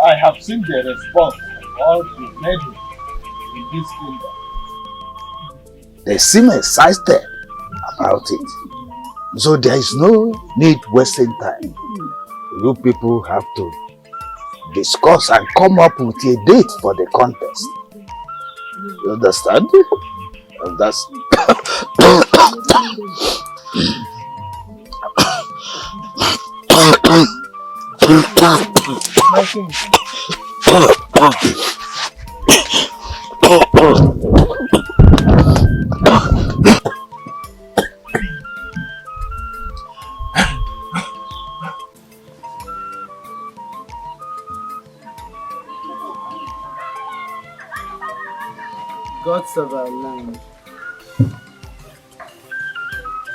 I have seen the response of all the brethren in this kingdom. They seem excited about it. So there is no need wasting time. You people have to discuss and come up with a date for the contest. You understand? And that's My king. Gods of our land,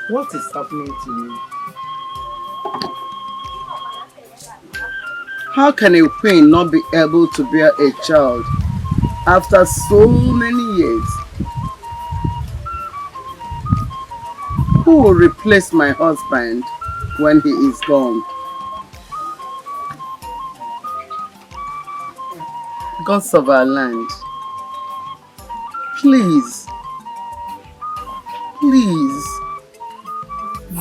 what is happening to you? How can a queen not be able to bear a child after so many years? Who will replace my husband when he is gone? Gods of our land, please,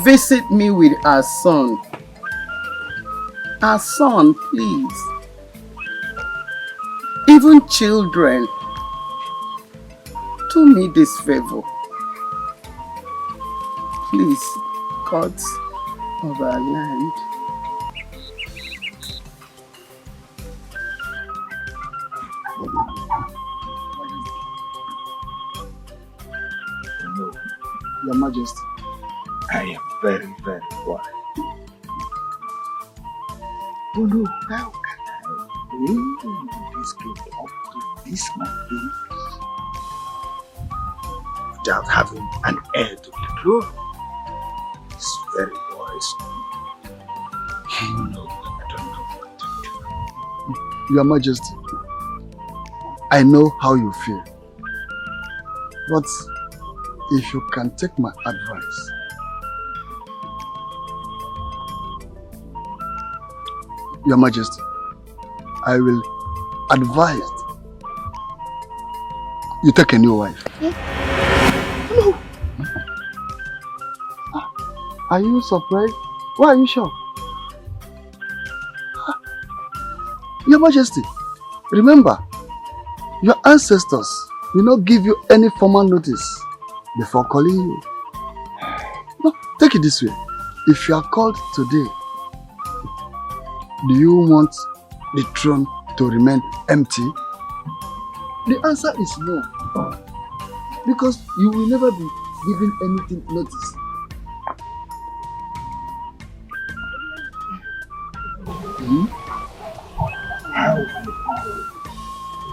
visit me with our son. Our son, please. Even children, do me this favor. Please, gods of our land. Your Majesty, I am very, very worried. Oh no, how can I bring this kid up to this mountain without having an heir to the throne? It's very worrisome. No, I don't know what to do. Your Majesty, I know how you feel. But if you can take my advice, Your Majesty, I will advise you take a new wife. No. Are you surprised? Why are you shocked? Your Majesty, remember, your ancestors will not give you any formal notice before calling you. No, take it this way. If you are called today, do you want the throne to remain empty? The answer is no. Because you will never be given anything notice. How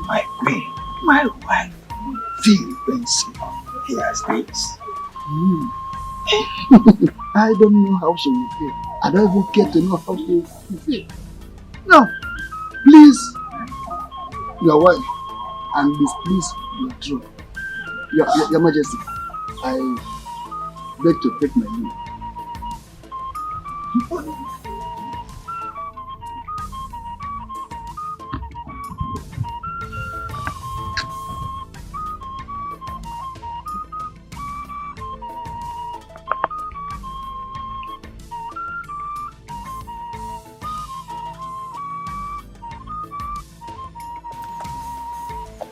my queen, my wife, feel when she hears this? I don't know how she will feel. I don't even care to know how she will feel. Now, please, your wife, and displease your throne. Your Majesty, I beg to take my leave.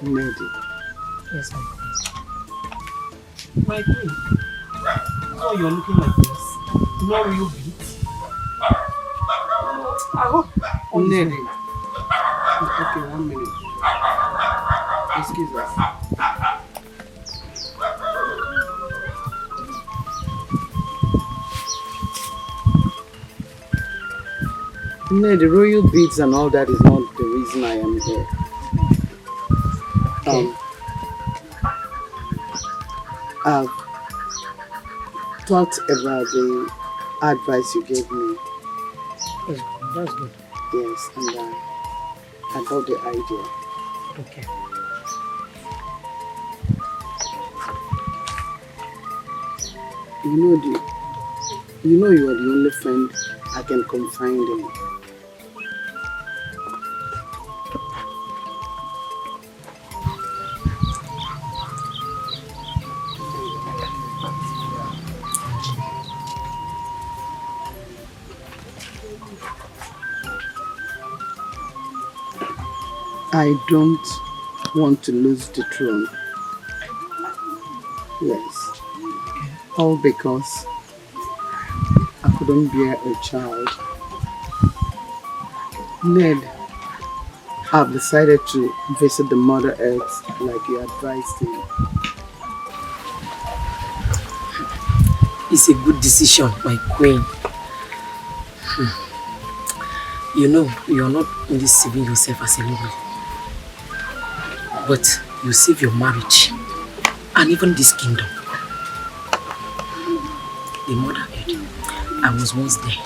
Lady. Yes, my queen. My queen, why you're looking like this? No real beat. I hope. Lady. Okay, 1 minute. Excuse us. No, the royal beads and all that is not the reason I am here. I've talked about the advice you gave me. That's good. Yes, and I got the idea. Okay. You are the only friend I can confide in. I don't want to lose the throne. Yes. All because I couldn't bear a child. Ned, I've decided to visit the Mother Earth like you advised me. It's a good decision, my queen. You know, you're not only saving yourself as a noble, but you save your marriage and even this kingdom. The Mother Earth, I was once there.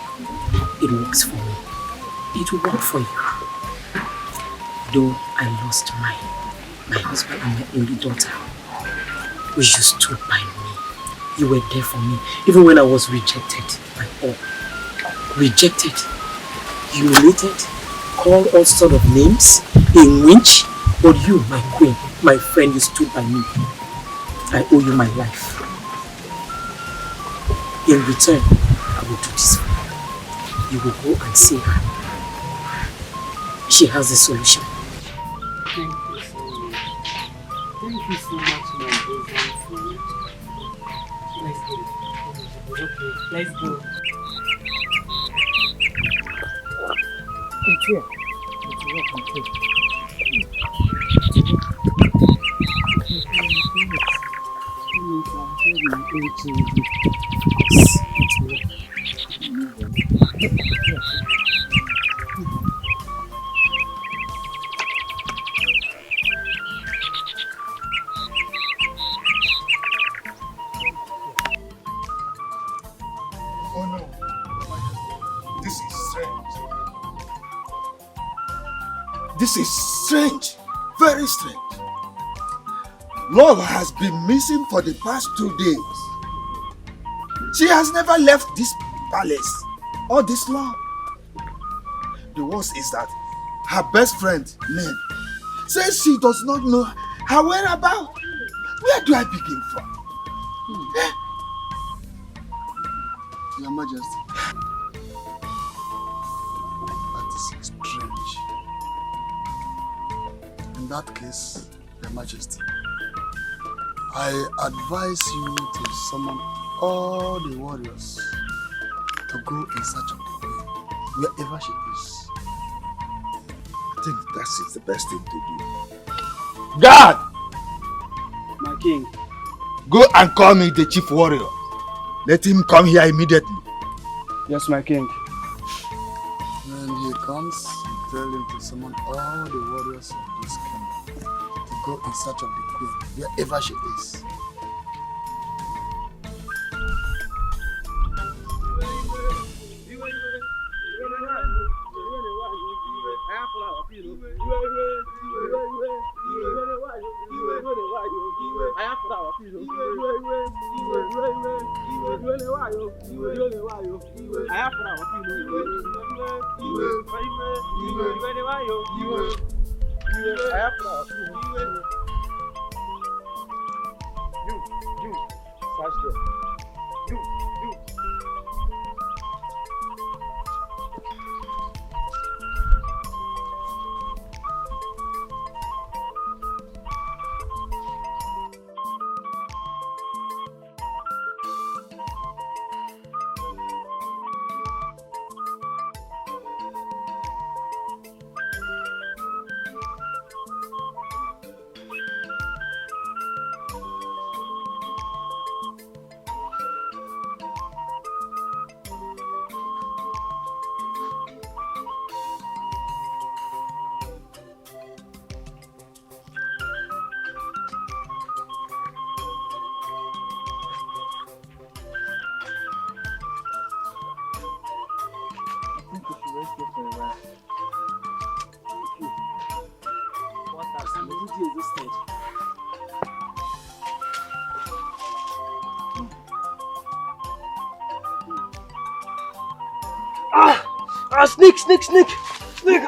It works for me. It will work for you. Though I lost my husband and my only daughter, you stood by me. You were there for me, even when I was rejected by all. Rejected, humiliated, called all sorts of names, a witch. But you, my queen, my friend, you stood by me. I owe you my life. In return, I will do this for you. You will go and see her. She has a solution. Thank you so much. Thank you so much, my bosom friend. Let's go. Okay, let's go. It's here. It's here. Oh no, this is strange. This is strange, very strange. Lola has been missing for the past 2 days. She has never left this palace all this long. The worst is that her best friend, Ned, says she does not know her whereabouts. Where do I begin from? Your Majesty, that is strange. In that case, Your Majesty, I advise you to summon all the warriors to go in search of the queen, wherever she is. I think that is the best thing to do. Guard! My king. Go and call me the chief warrior. Let him come here immediately. Yes, my king. When he comes, tell him to summon all the warriors of this kingdom to go in search of the queen, wherever she is. Snake, snake, snake, snake.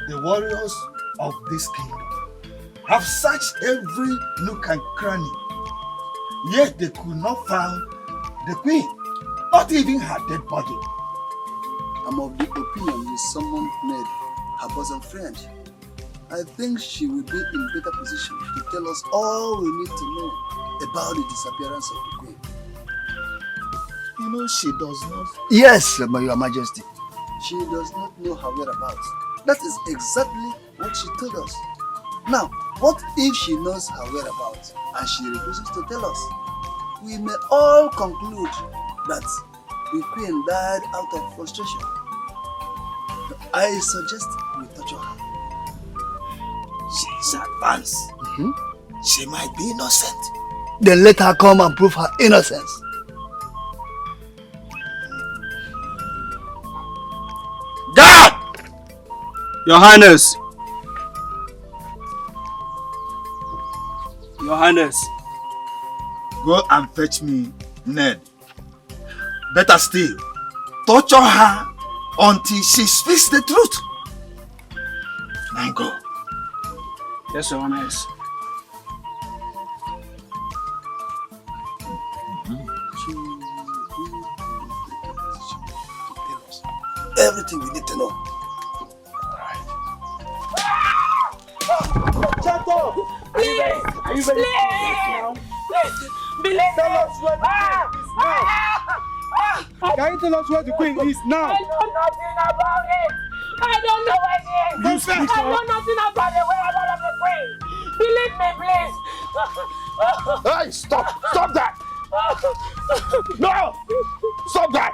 The warriors of this kingdom have searched every nook and cranny, yet they could not find the queen. Not even her dead body. I'm of the opinion we summoned Ned, her bosom friend. I think she will be in better position to tell us all we need to know about the disappearance of the queen. You know she does not. Yes, Your Majesty. She does not know her whereabouts. That is exactly what she told us. Now, what if she knows her whereabouts and she refuses to tell us? We may all conclude that the queen died out of frustration. I suggest we torture her. She is advanced. She might be innocent. Then let her come and prove her innocence. Guard! Your Highness. Your Highness. Go and fetch me Ned. Better still, torture her until she speaks the truth. Now go. Yes, Your Highness. She will be in better position to tell us everything we need to know. Shut up! Please! Are you ready Please! now? Please! Believe Tell me! us where the queen is now! Can you tell us where the queen is now? I know nothing about it! I don't know where she is! You speak, I know nothing about the whereabouts of the queen! Believe me, please! Hey, stop! Stop that! No! Stop that!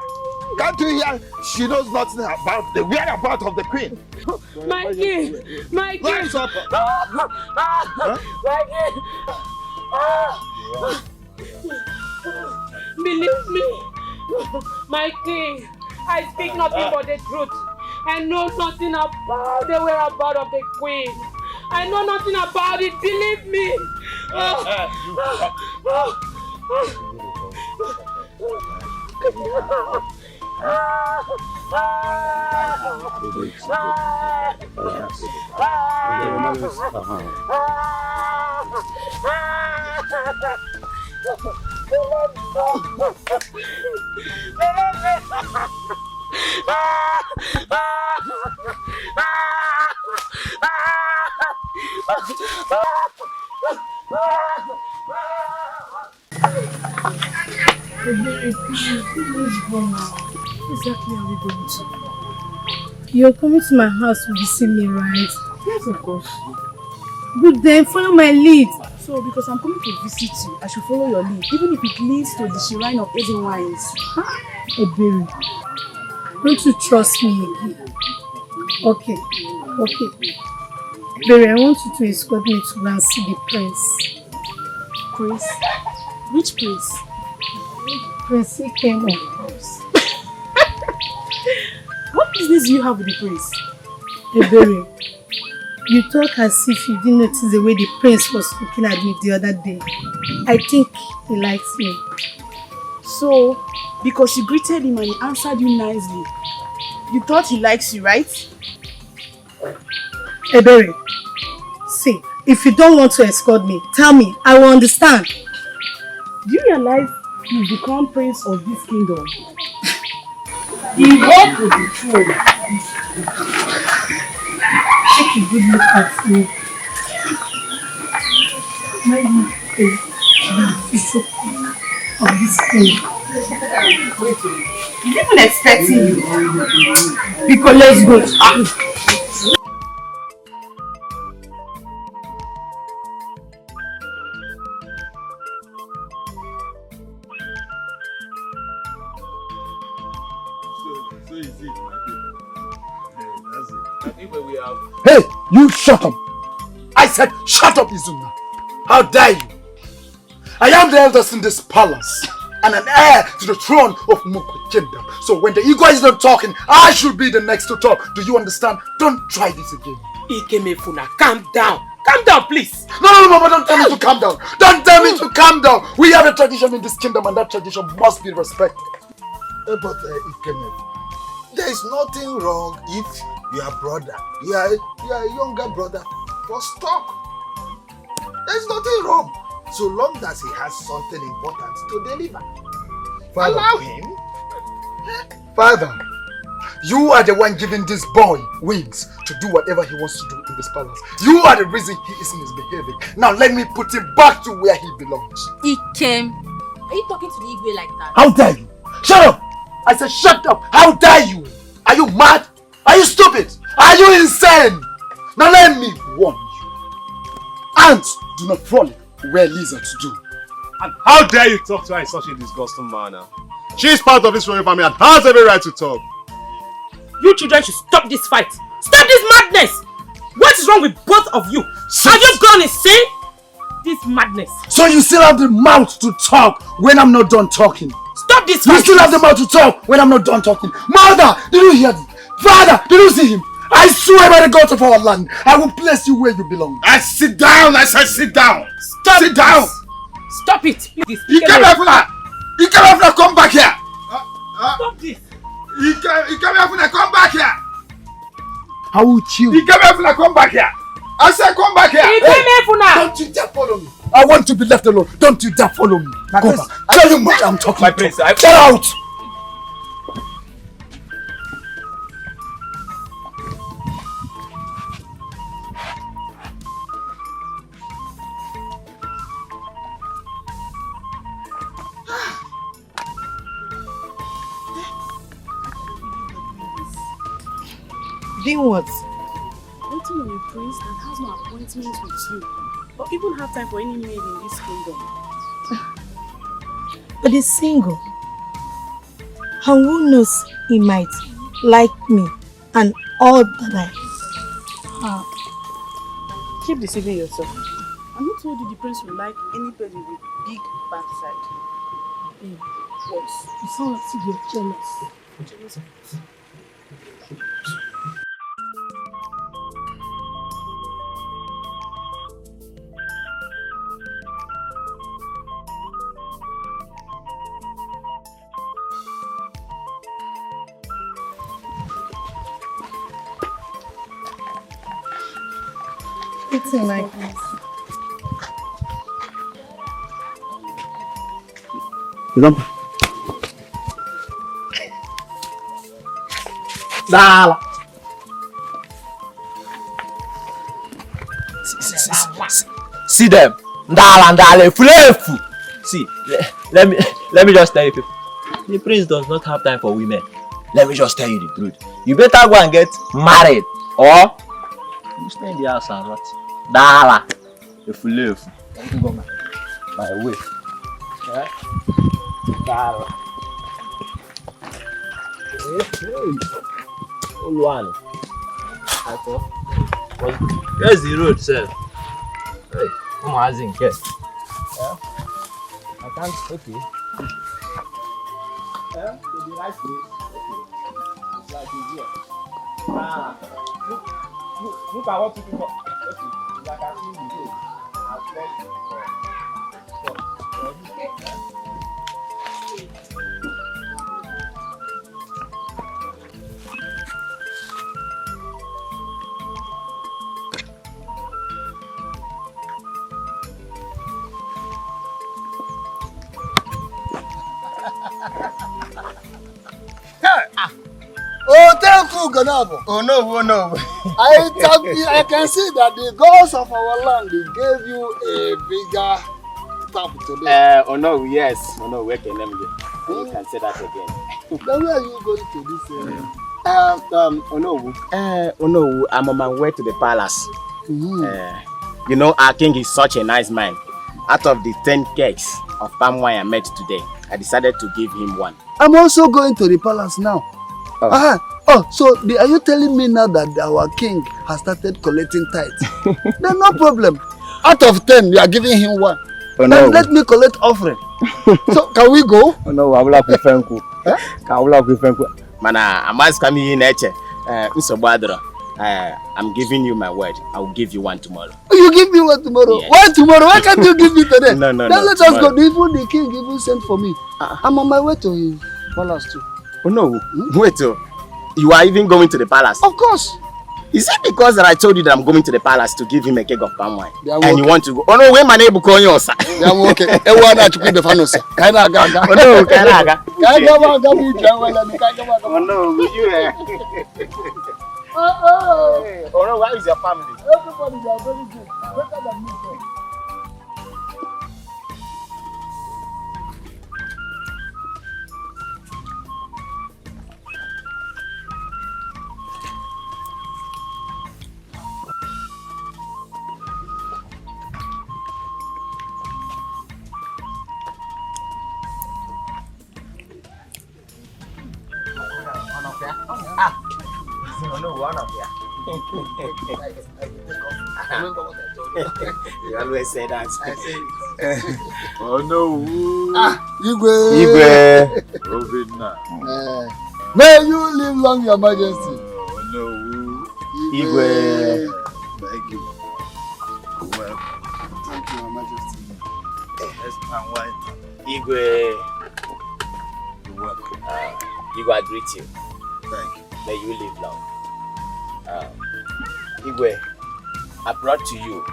Can't you hear? She knows nothing about the whereabouts of the queen. My king! My king! Rise up! My king! Believe me! My king! I speak nothing but the truth. I know nothing about the whereabouts of the queen. I know nothing about it. Believe me! Exactly are we going to? You're coming to my house to visit me, right? Yes, of course. Good then, follow my lead. So, because I'm coming to visit you, I should follow your lead, even if it leads to the shrine of aging wines. Ebere, don't you trust me again? Okay. Ebere, I want you to escort me to go and see the prince. Prince? Which prince? Prince came of course. What business do you have with the prince? Ebere, you talk as if you didn't notice the way the prince was looking at me the other day. I think he likes me. So, because you greeted him and he answered you nicely, you thought he likes you, right? Ebere, see, if you don't want to escort me, tell me, I will understand. Do you realize you've become prince of this kingdom? The hope of the throne. Take a good look at me. Maybe the future of this king. He's even expecting you. Because let's go. Hey, you shut up! I said shut up, Izuna! How dare you! I am the eldest in this palace and an heir to the throne of Moko Kingdom. So when the ego is not talking, I should be the next to talk. Do you understand? Don't try this again. Ikemefuna, calm down. Calm down, please. No, Mama, don't tell me to calm down. Don't tell me to calm down. We have a tradition in this kingdom and that tradition must be respected. But Ikeme, there is nothing wrong if your brother, you are a younger brother, was stuck. There is nothing wrong, so long as he has something important to deliver. Allow him. Father, you are the one giving this boy wings to do whatever he wants to do in this palace. You are the reason he is misbehaving. Now let me put him back to where he belongs. Ikem, are you talking to the Igwe like that? How dare you? Shut up! I said shut up! How dare you? Are you mad? Are you stupid? Are you insane? Now let me warn you. Ants do not frolic where lizards do. And how dare you talk to her in such a disgusting manner? She is part of this royal family and has every right to talk. You children should stop this fight. Stop this madness. What is wrong with both of you? Have you gone insane? This madness. So you still have the mouth to talk when I'm not done talking. Stop this fight. You still have the mouth to talk when I'm not done talking. Mother, did you hear this? Father, did you see him? I swear by the gods of our land, I will place you where you belong. I sit down. I said sit down. Stop. Sit down. Stop it. You come here, come back here. Stop this. You come here, come back here. I will chill. You come here, come back here. I said come back here. Don't you dare follow me. I want to be left alone. Don't you dare follow me. Go back. Tell you much I'm talking. My prince, Get out. Then what? Waiting on a prince that has no appointment with you, or even have time for any maid in this kingdom. But he's single. And who knows, he might like me and all that I have. Keep deceiving yourself. I'm not told you the prince will like anybody with big backside. Babe, what? You sound like you're jealous. Jealous of what? It's like Dala. See them. Dala, fulefu. See, let me just tell you people. The prince does not have time for women. Let me just tell you the truth. You better go and get married or you stay in the house and rot. Dala. Fulefu. My way. Yeah? Dala. One. Where's the road, sir? Hey, come on, Azin, get. Yeah? I can't. Okay. Yeah, to the right place. Okay. It's like it's here. Look at what people got. Okay. Like I see the road. I've left it. Oh, thank you, Ganabo. Oh no. I can see that the gods of our land they gave you a bigger tap today. Oh no, yes. Oh no, where can let me go? You can say that again. Then where are you going to this area? Oh no, I'm on my way to the palace. You know, our king is such a nice man. Out of the 10 cakes of palm wine I made today, I decided to give him one. I'm also going to the palace now. Oh. So are you telling me now that our king has started collecting tithes? Then no problem. Out of 10, you are giving him one. Oh, then no. let me collect offering. So can we go? Oh no, I will have to thank you. Mana, I'm asking you in nature. I'm giving you my word. I will give you one tomorrow. You give me one tomorrow? Yes. Why tomorrow? Why can't you give me today? No. Then let us go. Even the king even sent for me. I'm on my way to his palace too. Oh no, wait. You are even going to the palace? Of course. Is it because that I told you that I'm going to the palace to give him a keg of palm wine? And you want to go? Oh no, wait, my neighbor call you, sir. Yeah, okay. Everyone to keep the fan, sir. Kaina gaga. Oh no, Kaina gaga. Oh no, will you? Oh no, where is your family? Everybody, they are very good. Better than me. Oh no, one of you. Remember what I told you. You always say that. I say Oh no. Igwe. Obinna. May you live long, Your Majesty. Oh no. Igwe. Thank you. Well, thank you, Your Majesty. yes, my wife. Igwe. You're welcome. Igwe, I greet you. Thank you. May you live long. Igwe, I brought to you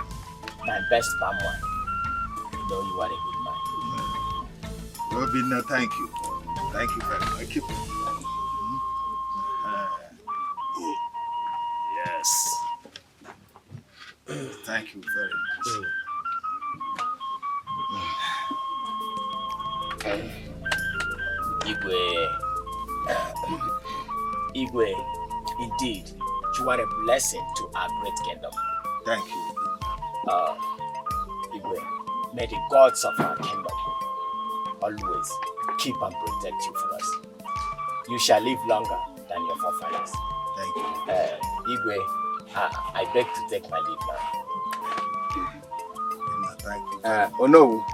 my best palm wine. You know you are a good man. Obinna, thank you. Thank you very much. Yes. Thank you very much. Igwe, indeed, you are a blessing to our great kingdom. Thank you. Igwe, may the gods of our kingdom always keep and protect you for us. You shall live longer than your forefathers. Thank you. Igwe, I beg to take my leave now. Thank you. Oh no.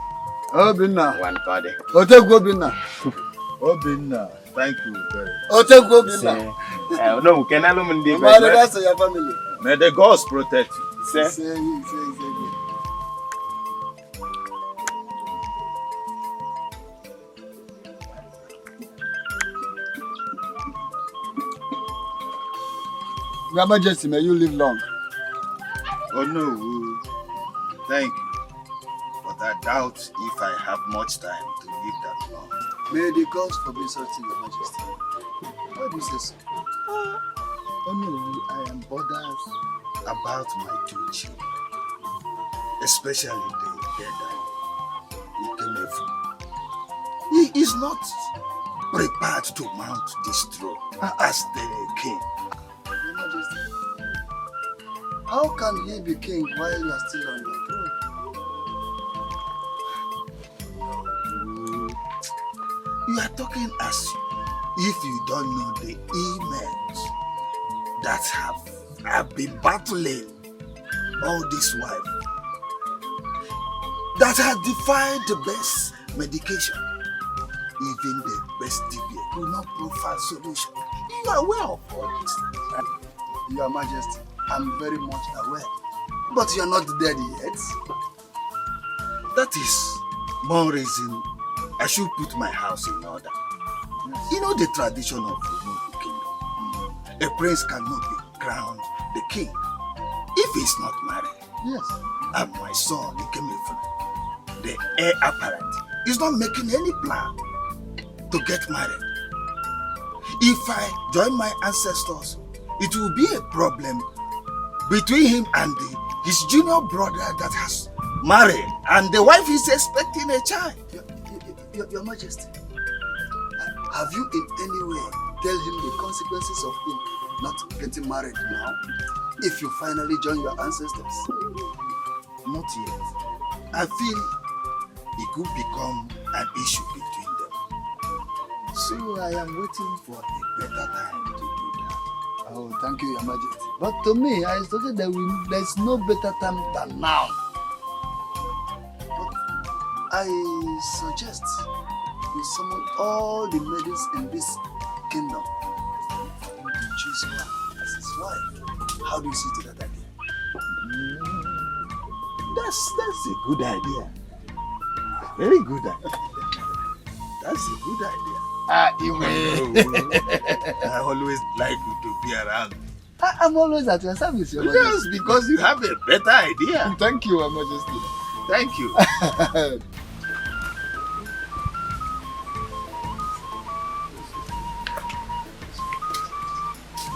Obinna. One body. Ote Obinna. Obinna, thank you very much. Ote Obinna. No, can I look in the rest of your family. May the gods protect you. Say. Your Majesty, may you live long. Oh no, thank you. But I doubt if I have much time to live that long. May the gods forbid such thing, Your Majesty. Why do you say so? Oh no, I am bothered about my two children, especially the elder Ikemefu. He is not prepared to mount this throne as the king. Your Majesty, how can he be king while you are still on the throne? You are talking as if you don't know the emails that have been battling all this while, that have defied the best medication. Even the best DBA could not provide solution. You are aware of all this. Your Majesty, I'm very much aware. But you are not dead yet. That is more reason I should put my house in order. Yes. You know the tradition of the Igbo kingdom. A prince cannot be crowned the king if he's not married. Yes. And my son, Ikemefu, the heir apparent, is not making any plan to get married. If I join my ancestors, it will be a problem between him and his junior brother that has married, and the wife is expecting a child. Your Majesty, have you in any way tell him the consequences of him not getting married now if you finally join your ancestors? Not yet. I feel it could become an issue between them. So I am waiting for a better time to do that. Oh, thank you, Your Majesty. But to me, I thought that there's no better time than now. But I suggest you summon all the maidens in this kingdom for him to choose one as his wife. How do you see to that idea? That's a good idea. Very good idea. That's a good idea. You I always like you to be around I'm always at your service, Your Majesty. Yes, because you have a better idea. Thank you, Your Majesty. Thank you.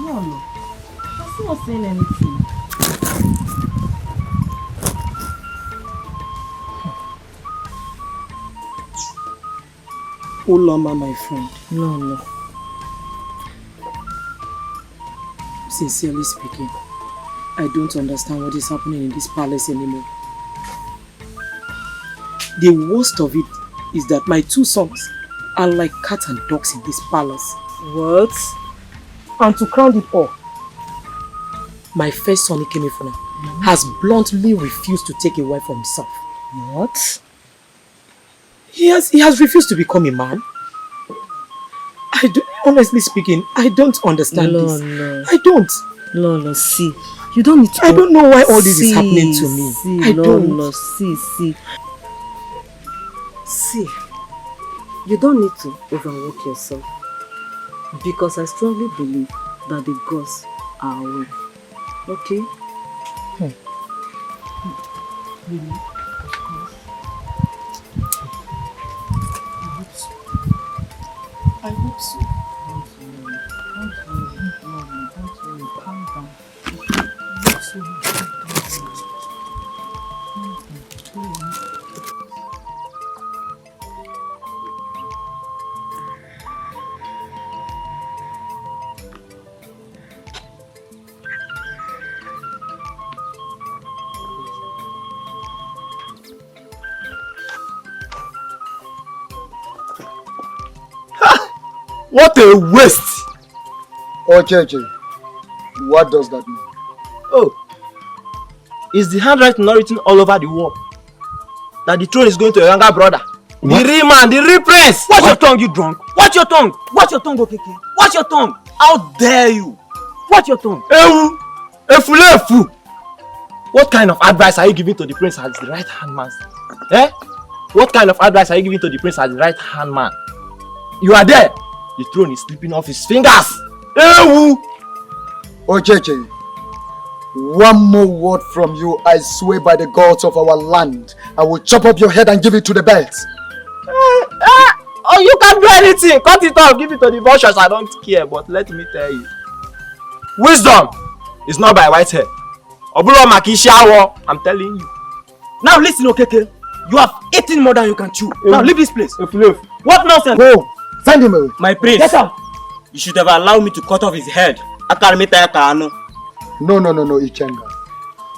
No. I'm still not saying anything. Uloma, my friend. No. Sincerely speaking, I don't understand what is happening in this palace anymore. The worst of it is that my 2 sons are like cat and dogs in this palace. What? And to crown it all, my first son, Ikemefuna, has bluntly refused to take a wife for himself. What? He has refused to become a man. Honestly speaking, I don't understand this. No. I don't. No, see. You don't need to... I don't know why all this is happening to me. See, you don't need to overwork yourself. Because I strongly believe that the gods are awake. Okay? Really? I hope so. Don't worry, calm down. What a waste! Okay. What does that mean? Oh, is the handwriting not written all over the wall? That the throne is going to a younger brother. What? The real man, the real prince! Watch your tongue, you drunk! Watch your tongue! Watch your tongue, Okeke! Watch your tongue! How dare you! Watch your tongue! Ewu! Efu! What kind of advice are you giving to the prince as the right hand man? Eh? What kind of advice are you giving to the prince as the right hand man? You are there! The throne is slipping off his fingers! Ewu! Okay. One more word from you, I swear by the gods of our land, I will chop up your head and give it to the birds. Oh, you can't do anything! Cut it off, give it to the vultures, I don't care, but let me tell you. Wisdom is not by white hair. Oburo Makishawo, I'm telling you. Now listen, Okeke. You have eaten more than you can chew. Now leave this place. What nonsense? Go! Send him away. My prince, Get out! you should have allowed me to cut off his head. No, Ichenga.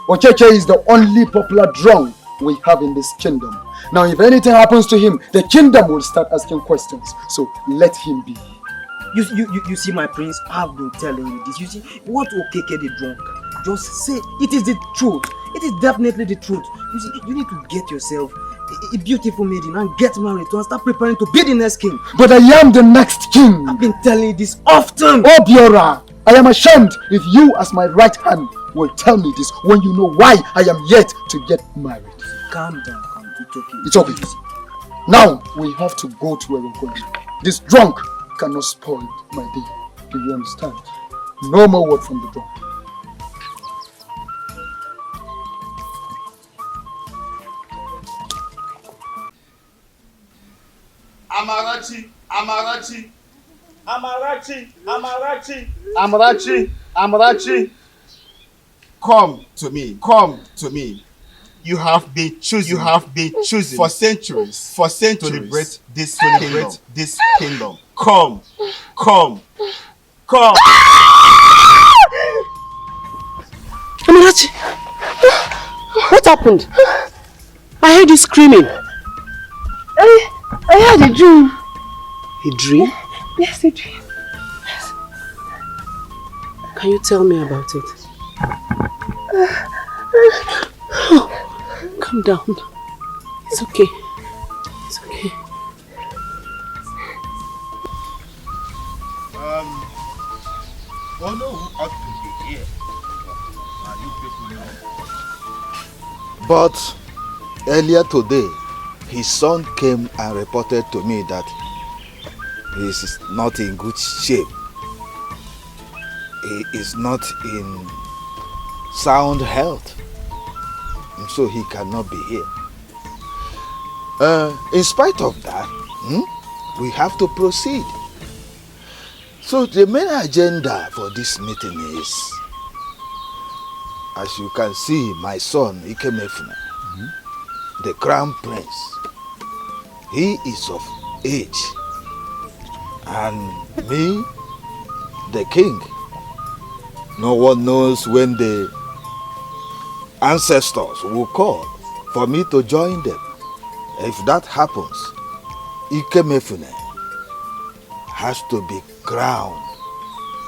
Ocheche is the only popular drone we have in this kingdom. Now, if anything happens to him, the kingdom will start asking questions. So, let him be. You see, my prince, I've been telling you this. You see, what Okeke the drunk? Just say it is the truth. It is definitely the truth. You see, you need to get yourself a beautiful maiden and get married to and start preparing to be the next king. But I am the next king. I've been telling you this often. Oh, Biora, I am ashamed if you, as my right hand, will tell me this when you know why I am yet to get married. Calm down, it's okay. It's okay. Now, we have to go to Okoli. This drunk cannot spoil my day. Do you understand? No more word from the drunk. Amarachi. Come to me. You have been chosen for centuries to liberate this kingdom. Come. Amarachi, what happened? I heard you screaming. I had a dream. A dream? Yes, a dream. Can you tell me about it? Calm down. It's okay. Don't know who ought to be here. You people know. But earlier today, his son came and reported to me that he is not in good shape. he is not in sound health, so he cannot be here. In spite of that, we have to proceed. So the main agenda for this meeting is, as you can see, my son Ikemefuna, the crown prince, he is of age, and me, the king. No one knows when the ancestors will call for me to join them. If that happens, Ikemefune has to be crowned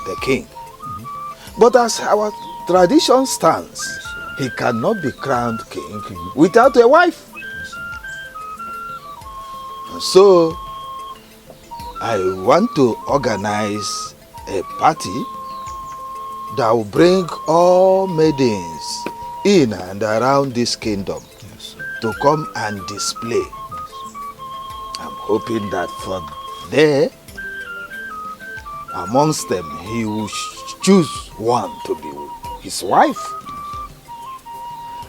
the king. But as our tradition stands, he cannot be crowned king without a wife. So, I want to organize a party that will bring all maidens in and around this kingdom to come and display. I'm hoping that from there, amongst them, he will choose one to be his wife.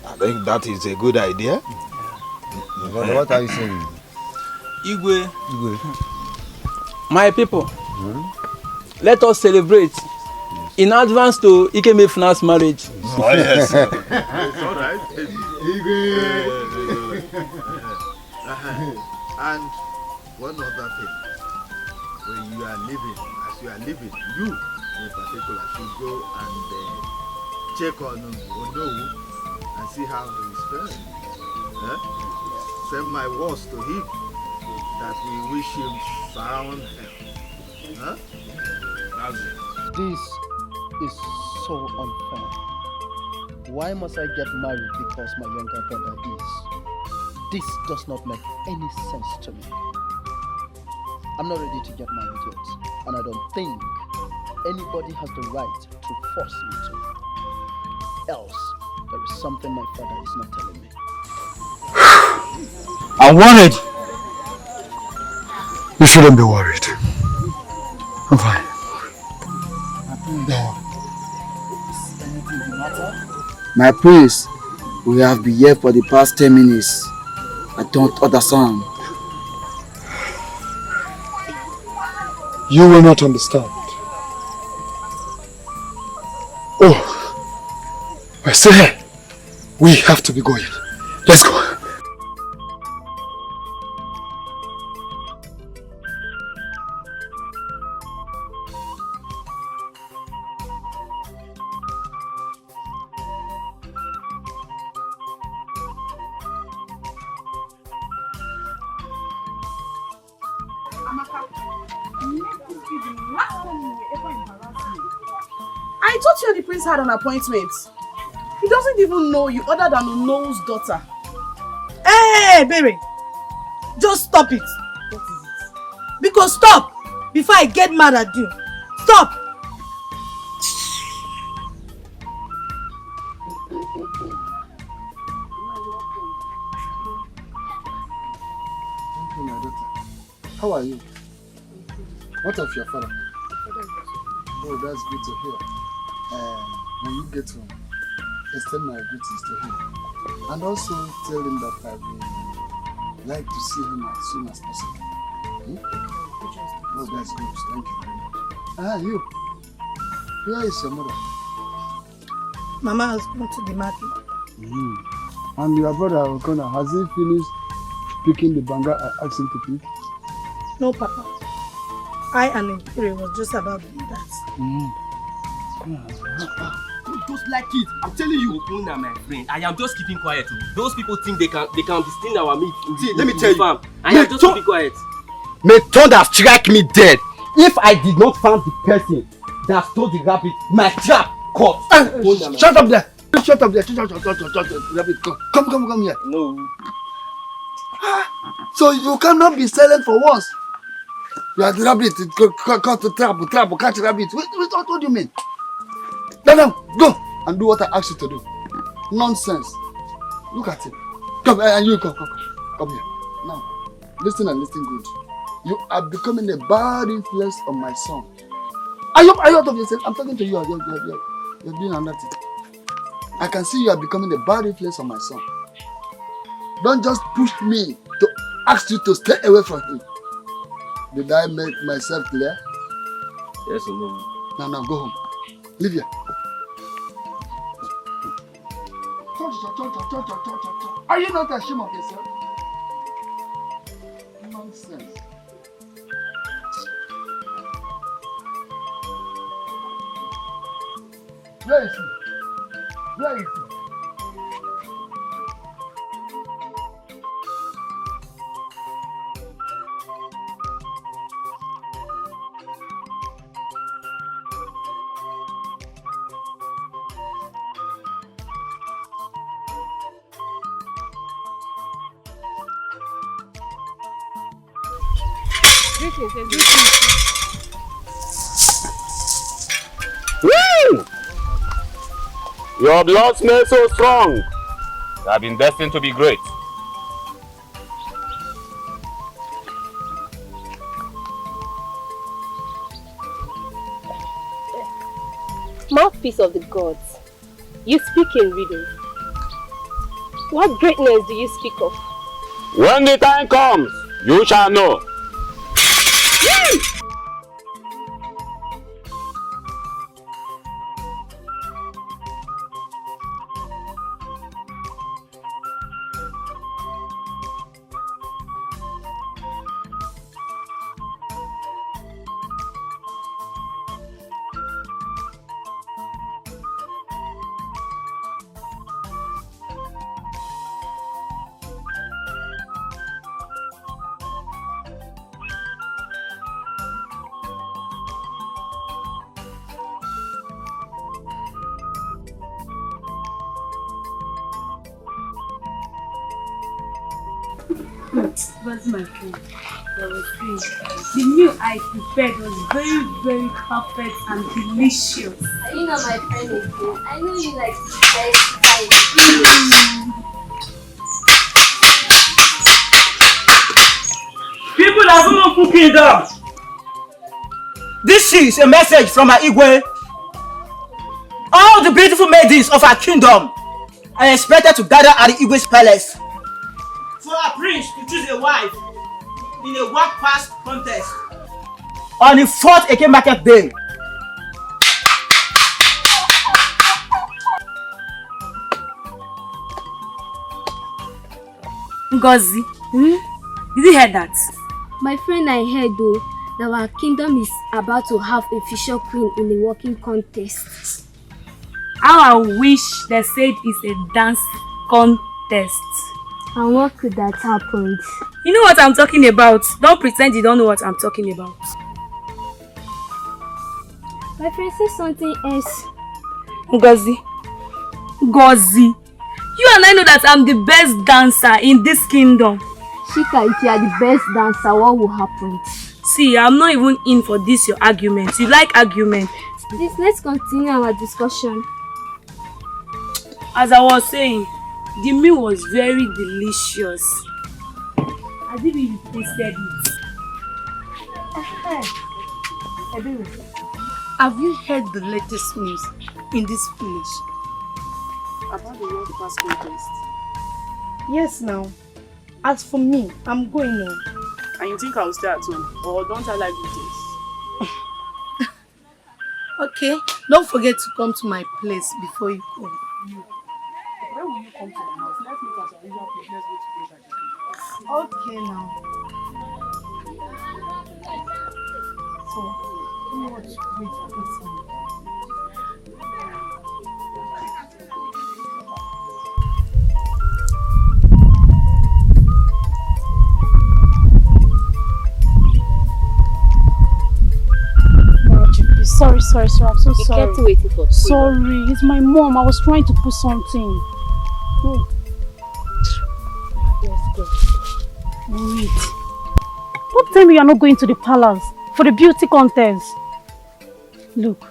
I think that is a good idea. What are you saying? Igwe. My people, let us celebrate in advance to Ikemefuna's marriage. Oh, yes. It's all right. And one other thing, when you are living, as you are living, you in particular should go and check on Onowu and see how he is faring. Send my words to him that we wish him sound health. That's it. This is so unfair. Why must I get married because my younger brother is? This does not make any sense to me. I'm not ready to get married yet, and I don't think anybody has the right to force me to. Else, there is something my father is not telling me. I'm worried. You shouldn't be worried. I'm fine. My prince, we have been here for the past 10 minutes. I don't understand. You will not understand. Oh, we're still here. We have to be going. Let's go. I thought you and the prince had an appointment. He doesn't even know you other than Ono's daughter. Hey, baby! Just stop it. What is it? Because stop before I get mad at you. Stop! Thank you, my daughter. How are you? What of your father? Oh, that's good to hear. When you get home, extend my greetings to him. And also tell him that I would like to see him as soon as possible. Oh, that's good. Thank you very much. You. Where is your mother? Mama has gone to the market. And your brother, Okona, has he finished picking the banga I asked him to pick? No, Papa. I and Imperi was just about to do that. Just like it. I'm telling you. Okuna, my friend. I am just keeping quiet. Those people think they can steal our meat. See, let me tell you. I am just keeping quiet. May thunder strike me dead if I did not find the person that stole the rabbit. My trap caught. Shut up there. Shut up there. Shut up. Rabbit, come here. No. So you cannot be silent for once. You are the rabbit. Catch the trap, catch the rabbit. What do you mean? Now, go and do what I asked you to do. Nonsense. Look at him. Come, and you come here. Now, listen and listen good. You are becoming a bad influence on my son. Are you out of yourself? I'm talking to you. You're doing another thing. I can see you are becoming a bad influence on my son. Don't just push me to ask you to stay away from him. Did I make myself clear? Yes, no. Now go home. Leave here. Are you not ashamed of yourself? Nonsense. Where is he? Where is he? Woo! Your blood smells so strong. You have been destined to be great. Mouthpiece of the gods, you speak in riddles. What greatness do you speak of? When the time comes, you shall know. That's my friend. That was great. The meal I prepared was very, very perfect and delicious. Are you not my friend again? I know you like to best time. People have no cooking down. This is a message from our Igwe. All the beautiful maidens of our kingdom are expected to gather at the Igwe's palace for our prince to choose a wife in a walk past contest on the 4th Eke Market Day. Ngozi, did you hear that? My friend, I heard though that our kingdom is about to have a official queen in a walking contest. How I wish they said it's a dance contest. And what could that happen? You know what I'm talking about. Don't pretend you don't know what I'm talking about. My friend said something else. Ngozi, you and I know that I'm the best dancer in this kingdom. Shika, if you are the best dancer, what will happen? See, I'm not even in for this your argument. You like argument. Please, let's continue our discussion. As I was saying, the meal was very delicious. As if you tasted it. Have you heard the latest news in this village? About the World Pass contest. Yes, now. As for me, I'm going home. And you think I'll stay at home? Or don't I like good things? Okay, don't forget to come to my place before you come. When will you come to my house? Let's meet at our usual place. Let's go together. Okay, now. So, you know what? Wait, Sorry, I'm so You sorry. kept waiting for 2 Sorry, it's my mom. I was trying to put something. Let's go. Wait. Don't tell me you're not going to the palace for the beauty contest. Look,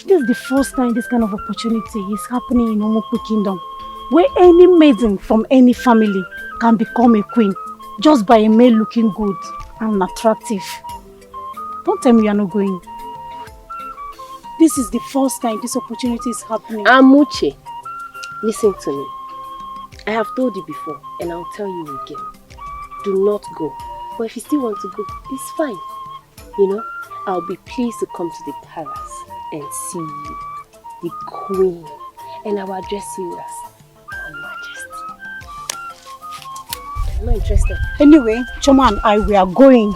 this is the first time this kind of opportunity is happening in Omoku Kingdom, where any maiden from any family can become a queen just by a male looking good and attractive. Don't tell me you're not going. This is the first time this opportunity is happening. Amuche, listen to me. I have told you before, and I'll tell you again. Do not go. But if you still want to go, it's fine. You know, I'll be pleased to come to the palace and see you, the queen, and I will address you as Her Majesty. I'm not interested. Anyway, Choma and I, we are going.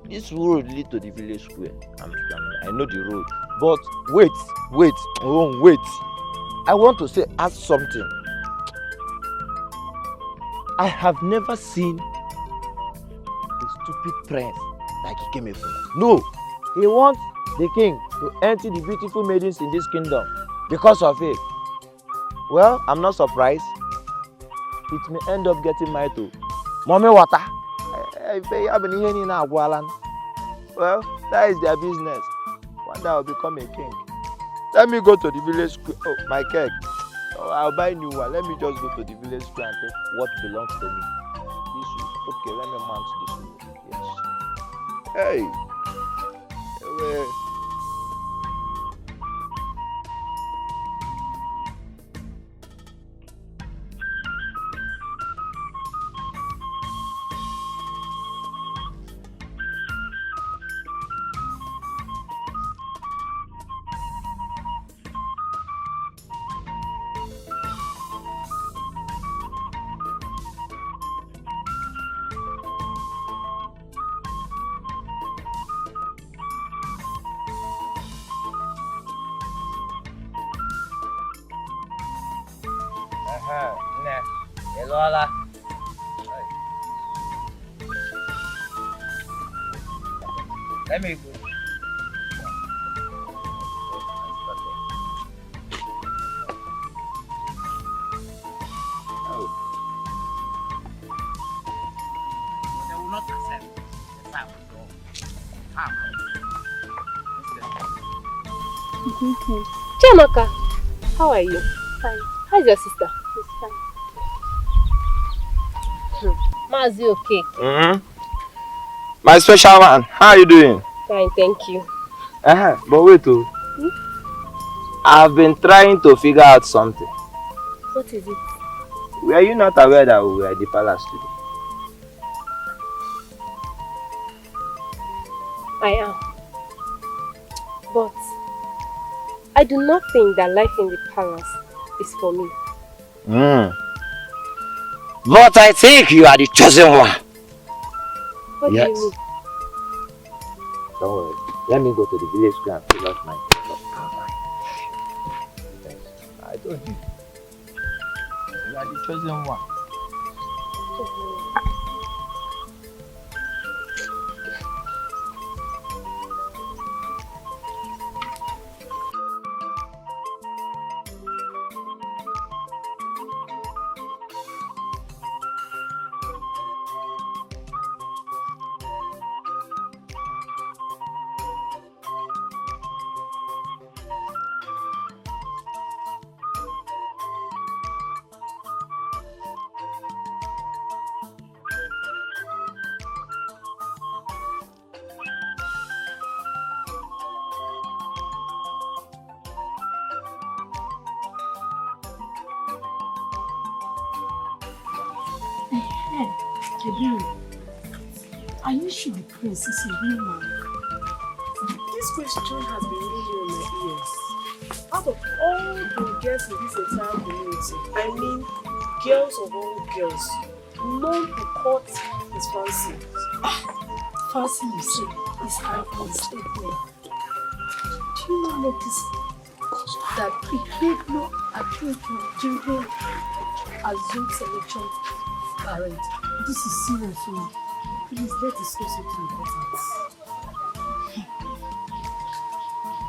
This road lead to the village square. I know the road. But wait. I want to ask something. I have never seen a stupid prince like Ikemefuna. No, he wants the king to empty the beautiful maidens in this kingdom because of it. Well, I'm not surprised. It may end up getting married to Mommy Water. Well, that is their business. One day I'll become a king. Let me go to the village square. Oh, my cake. Oh, I'll buy a new one. Let me just go to the village square and take what belongs to me. This way. Okay, let me mount this way. Yes. Hey. Let me go. They will not accept the time Chiamaka, how are you? Fine. How's your sister? She's fine. Mazi, okay? My special man, how are you doing? Fine, thank you. But wait, I've been trying to figure out something. What is it? Were you not aware that we were at the palace today? I am. But I do not think that life in the palace is for me. But I think you are the chosen one. What do you mean? Don't worry. Let me go to the village square and fill out my I told you. You are the chosen one. Are you sure the prince is a real man? This question has been ringing in my ears. Out of all the girls in this entire community, I mean girls of all girls, none who caught his fancy. Fancy, you say, is an understatement. Do you not notice that behavior appears to children assume selection of parents? This is serious, so please let's discuss something important.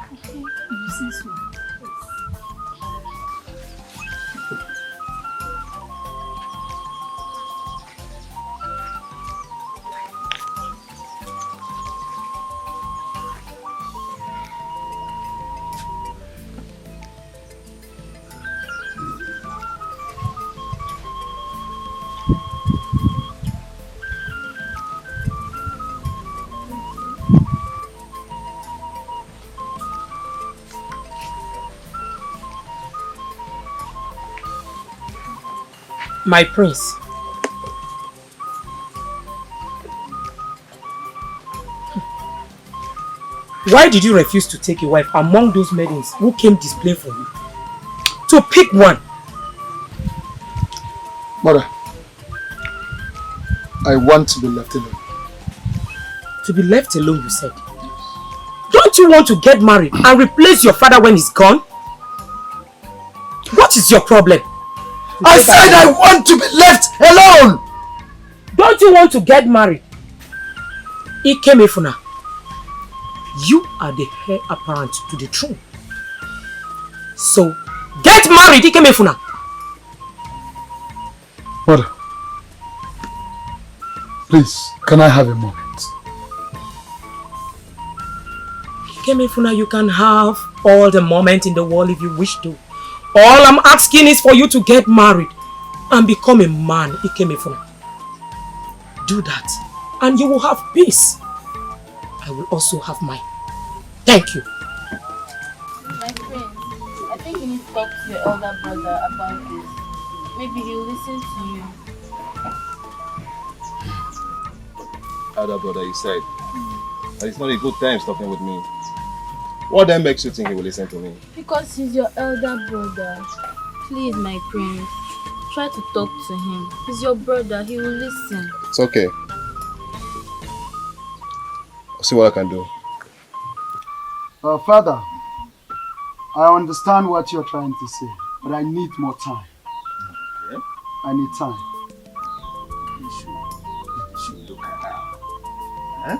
Okay, if you say so. My prince. Why did you refuse to take a wife among those maidens who came display for you? To pick one. Mother, I want to be left alone. To be left alone, you said? Don't you want to get married and replace your father when he's gone? What is your problem? I said I want to be left alone! Don't you want to get married? Ikemefuna, you are the heir apparent to the throne. So, get married, Ikemefuna! Mother, please, can I have a moment? Ikemefuna, you can have all the moment in the world if you wish to. All I'm asking is for you to get married and become a man, Ikemefuna. Do that and you will have peace. I will also have mine. Thank you. My friend, I think you need to talk to your elder brother about this. Maybe he'll listen to you. Elder brother, you said that it's not a good time stopping with me. What then makes you think he will listen to me? Because he's your elder brother. Please, my prince, try to talk to him. He's your brother, he will listen. It's okay. I'll see what I can do. Father, I understand what you're trying to say, but I need more time. Okay. I need time. You should look around. Huh?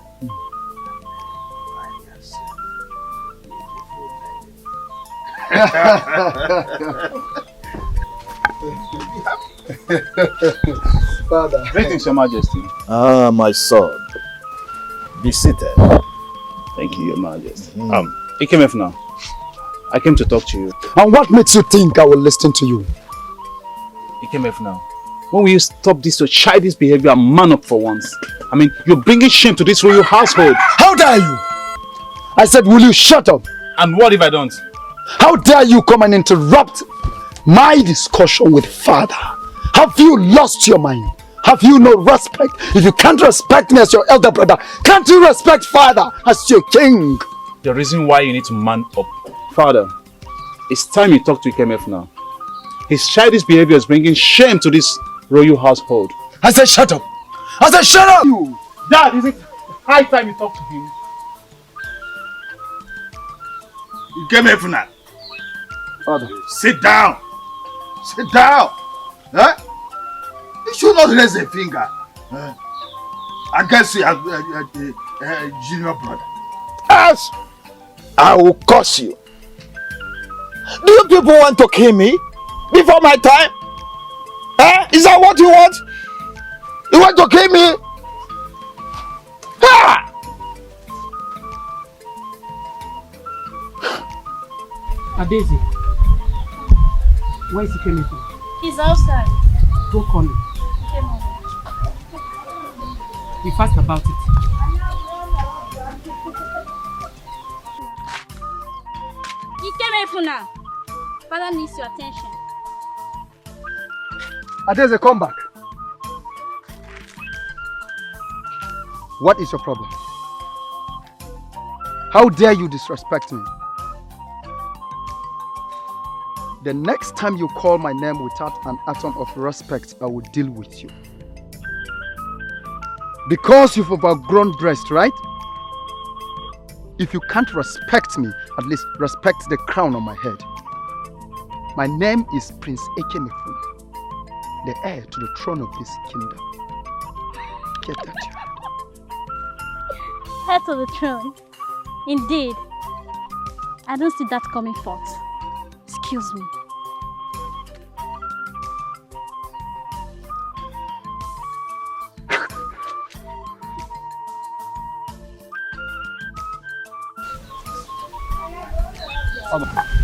Father. Greetings, Your Majesty. Ah, my son. Be seated. Thank you, Your Majesty. Ikemefuna, I came to talk to you. And what makes you think I will listen to you? Ikemefuna, when will you stop this your childish behavior and man up for once? I mean, you're bringing shame to this royal household. How dare you? I said, will you shut up? And what if I don't? How dare you come and interrupt my discussion with father? Have you lost your mind? Have you no respect? If you can't respect me as your elder brother, can't you respect father as your king? The reason why you need to man up. Father, it's time you talk to Ikemefuna. His childish behavior is bringing shame to this royal household. I said shut up! I said shut up! Dad, is it high time you talk to him? Ikemefuna. Father. Sit down. Sit down. Huh? You should not raise a finger against your junior brother. As I will curse you. Do you people want to kill me before my time? Is that what you want? You want to kill me? Ah! Adezi, where is he coming from? He's outside. Go call him. Okay, Mom. Be fast about it. Ikemefuna, Father needs your attention. Adeze, come back. What is your problem? How dare you disrespect me? The next time you call my name without an atom of respect, I will deal with you. Because you've overgrown breast, right? If you can't respect me, at least respect the crown on my head. My name is Prince Ekemefuna, the heir to the throne of this kingdom. Get that? Heir to the throne. Indeed. I don't see that coming forth. Excuse me.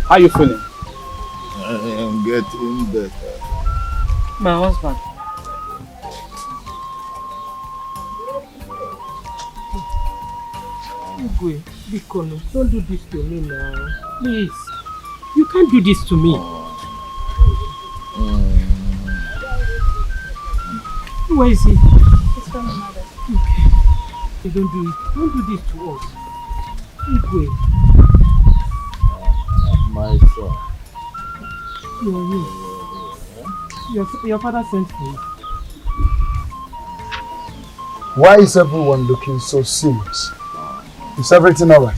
How you feeling? I am getting better. My husband. Igwe, Bikono, don't do this to me now. Please. You can't do this to me. Where is he? It's from your mother. Okay. You don't do it. Don't do this to us. Igwe. My son. You are here. Your father sent for you. Why is everyone looking so serious? Is everything alright?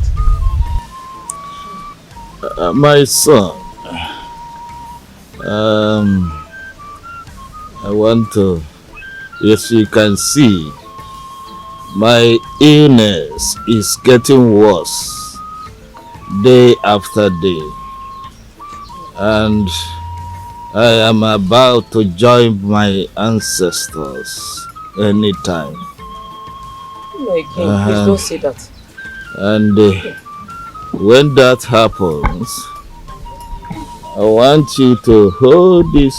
My son, I want to, as you can see, my illness is getting worse day after day, and I am about to join my ancestors anytime. My king, please don't say that. And when that happens, I want you to hold this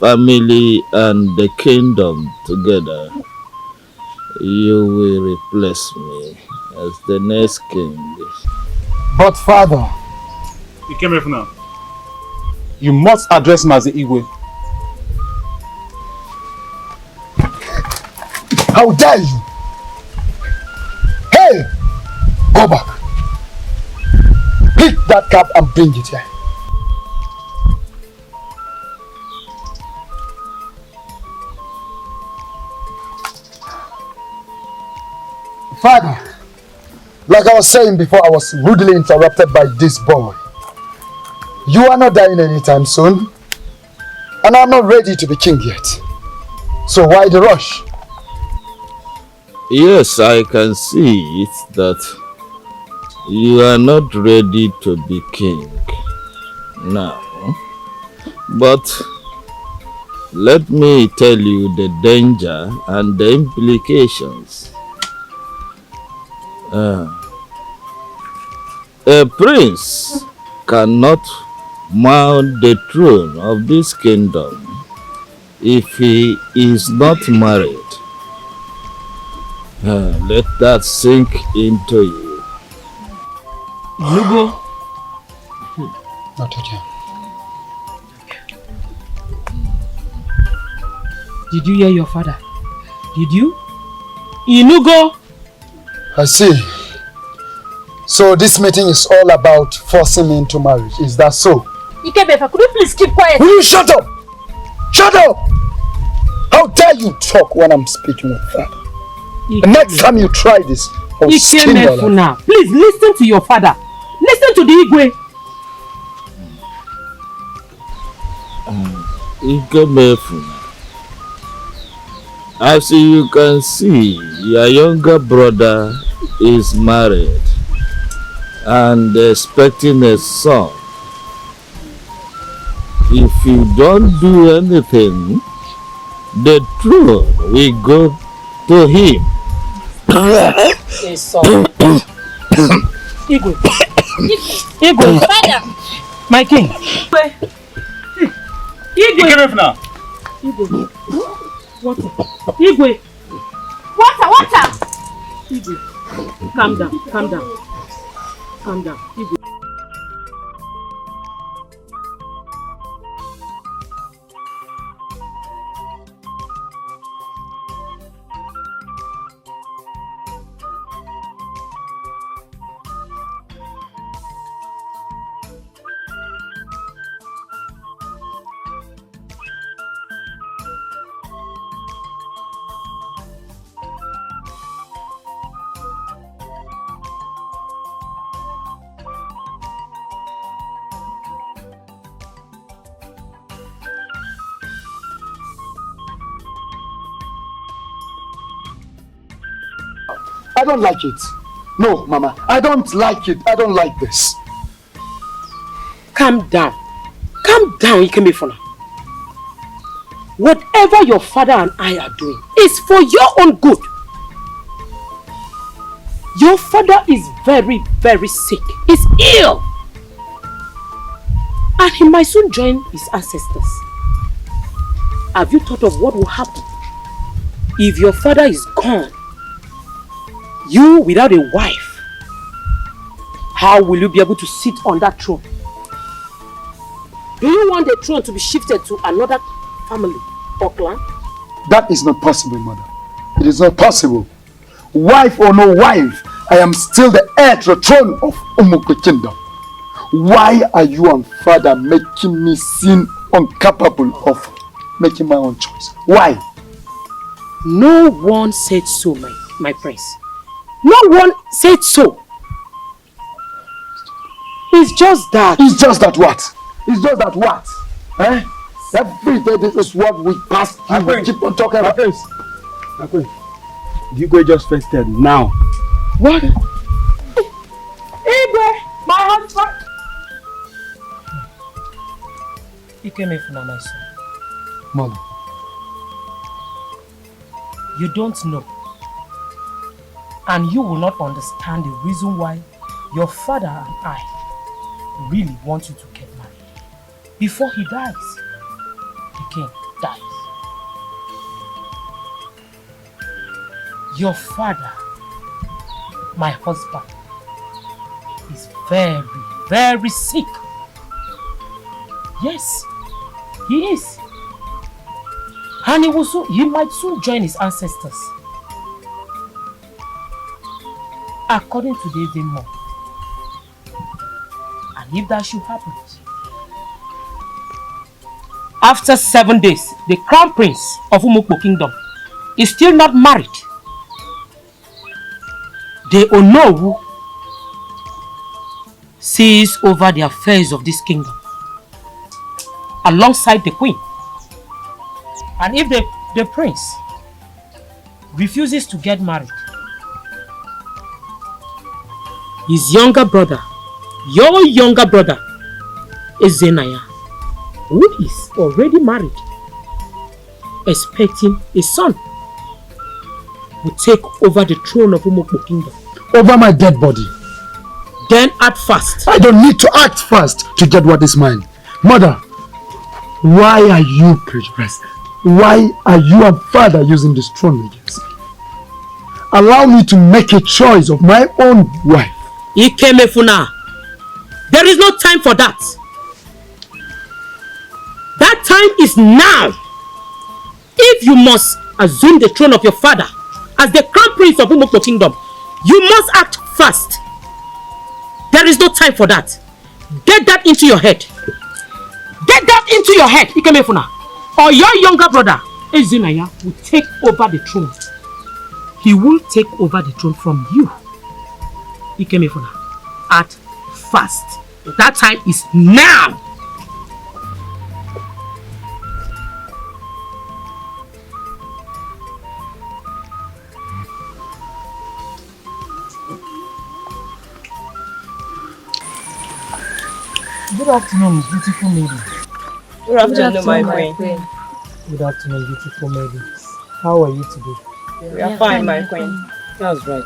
family and the kingdom together. You will replace me as the next king. But father, You came here for now. You must address him as the Igwe. how dare you? Hey! Go back. Pick that cap and bring it here. Father, like I was saying before, I was rudely interrupted by this boy. You are not dying anytime soon, and I'm not ready to be king yet. So why the rush? Yes, I can see it that you are not ready to be king now. But let me tell you the danger and the implications. A prince cannot mount the throne of this kingdom if he is not married. Let that sink into you. Nugo. Not again. Did you hear your father? Did you? Inugo! I see. So this meeting is all about forcing me into marriage. Is that so? Ikebefa, could you please keep quiet? Will you shut up? Shut up! How dare you talk when I'm speaking with father? The next time you try this, I will skin your life. Now. Please listen to your father. Listen to the Igwe. Ikemefuna. As you can see, your younger brother is married and expecting a son. If you don't do anything, the throne will go to him. A son. Igwe. Igwe. Father. My king. Igwe. Now. Igwe. Water. Igwe. Water! Igwe. Calm down. Calm down. Igwe. I don't like it. No, Mama, I don't like it. I don't like this. Calm down. Calm down, Ikemefuna. Whatever your father and I are doing is for your own good. Your father is very, very sick. He's ill. And he might soon join his ancestors. Have you thought of what will happen if your father is gone? You without a wife, how will you be able to sit on that throne? Do you want the throne to be shifted to another family or clan? That is not possible, Mother. It is not possible. Wife or no wife, I am still the heir to the throne of Umuku Kingdom. Why are you and Father making me seem incapable of making my own choice? Why? No one said so, my prince. No one said so. It's just that. It's just that what? It's just that what? Eh? Every day this is what we pass. You will keep on talking about this. You go just first now. What? Igwe, my husband. Ikemefuna, my son. Mother. You don't know. And you will not understand the reason why your father and I really want you to get married. Before he dies, the king dies. Your father, my husband, is very, very sick. Yes, he is. And he might soon join his ancestors. According to the demon. And if that should happen, after 7 days, the crown prince of Umukpo Kingdom is still not married. The Onowu sees over the affairs of this kingdom alongside the queen. And if the prince refuses to get married, his younger brother, your younger brother, Ezenaya, who is already married, expecting a son, will take over the throne of Umukpo Kingdom. Over my dead body. Then act fast. I don't need to act fast to get what is mine. Mother, why are you prejudiced? Why are you and Father using this throne against me? Allow me to make a choice of my own wife. Ikemefuna, there is no time for that. That time is now. If you must assume the throne of your father as the crown prince of Umukpo Kingdom, you must act fast. There is no time for that. Get that into your head. Get that into your head, Ikemefuna. Or your younger brother, Ezenaya, will take over the throne. He will take over the throne from you. Ikemefuna, act fast. That time is now. Good afternoon, beautiful lady. Good afternoon, my queen. Good afternoon, beautiful lady. How are you today? We are fine, my queen. That's right.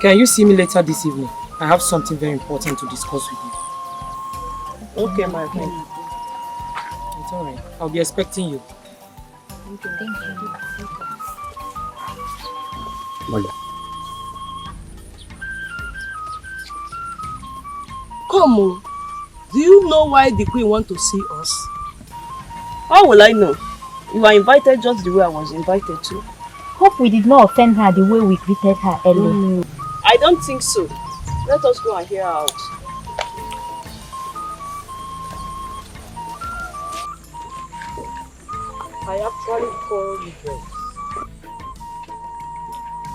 Can you see me later this evening? I have something very important to discuss with you. Okay, my queen. It's alright. I'll be expecting you. Okay, thank you. Come on. Do you know why the queen wants to see us? How will I know? You are invited just the way I was invited to. Hope we did not offend her the way we greeted her earlier. I don't think so. Let us go and hear her out. I actually called you guys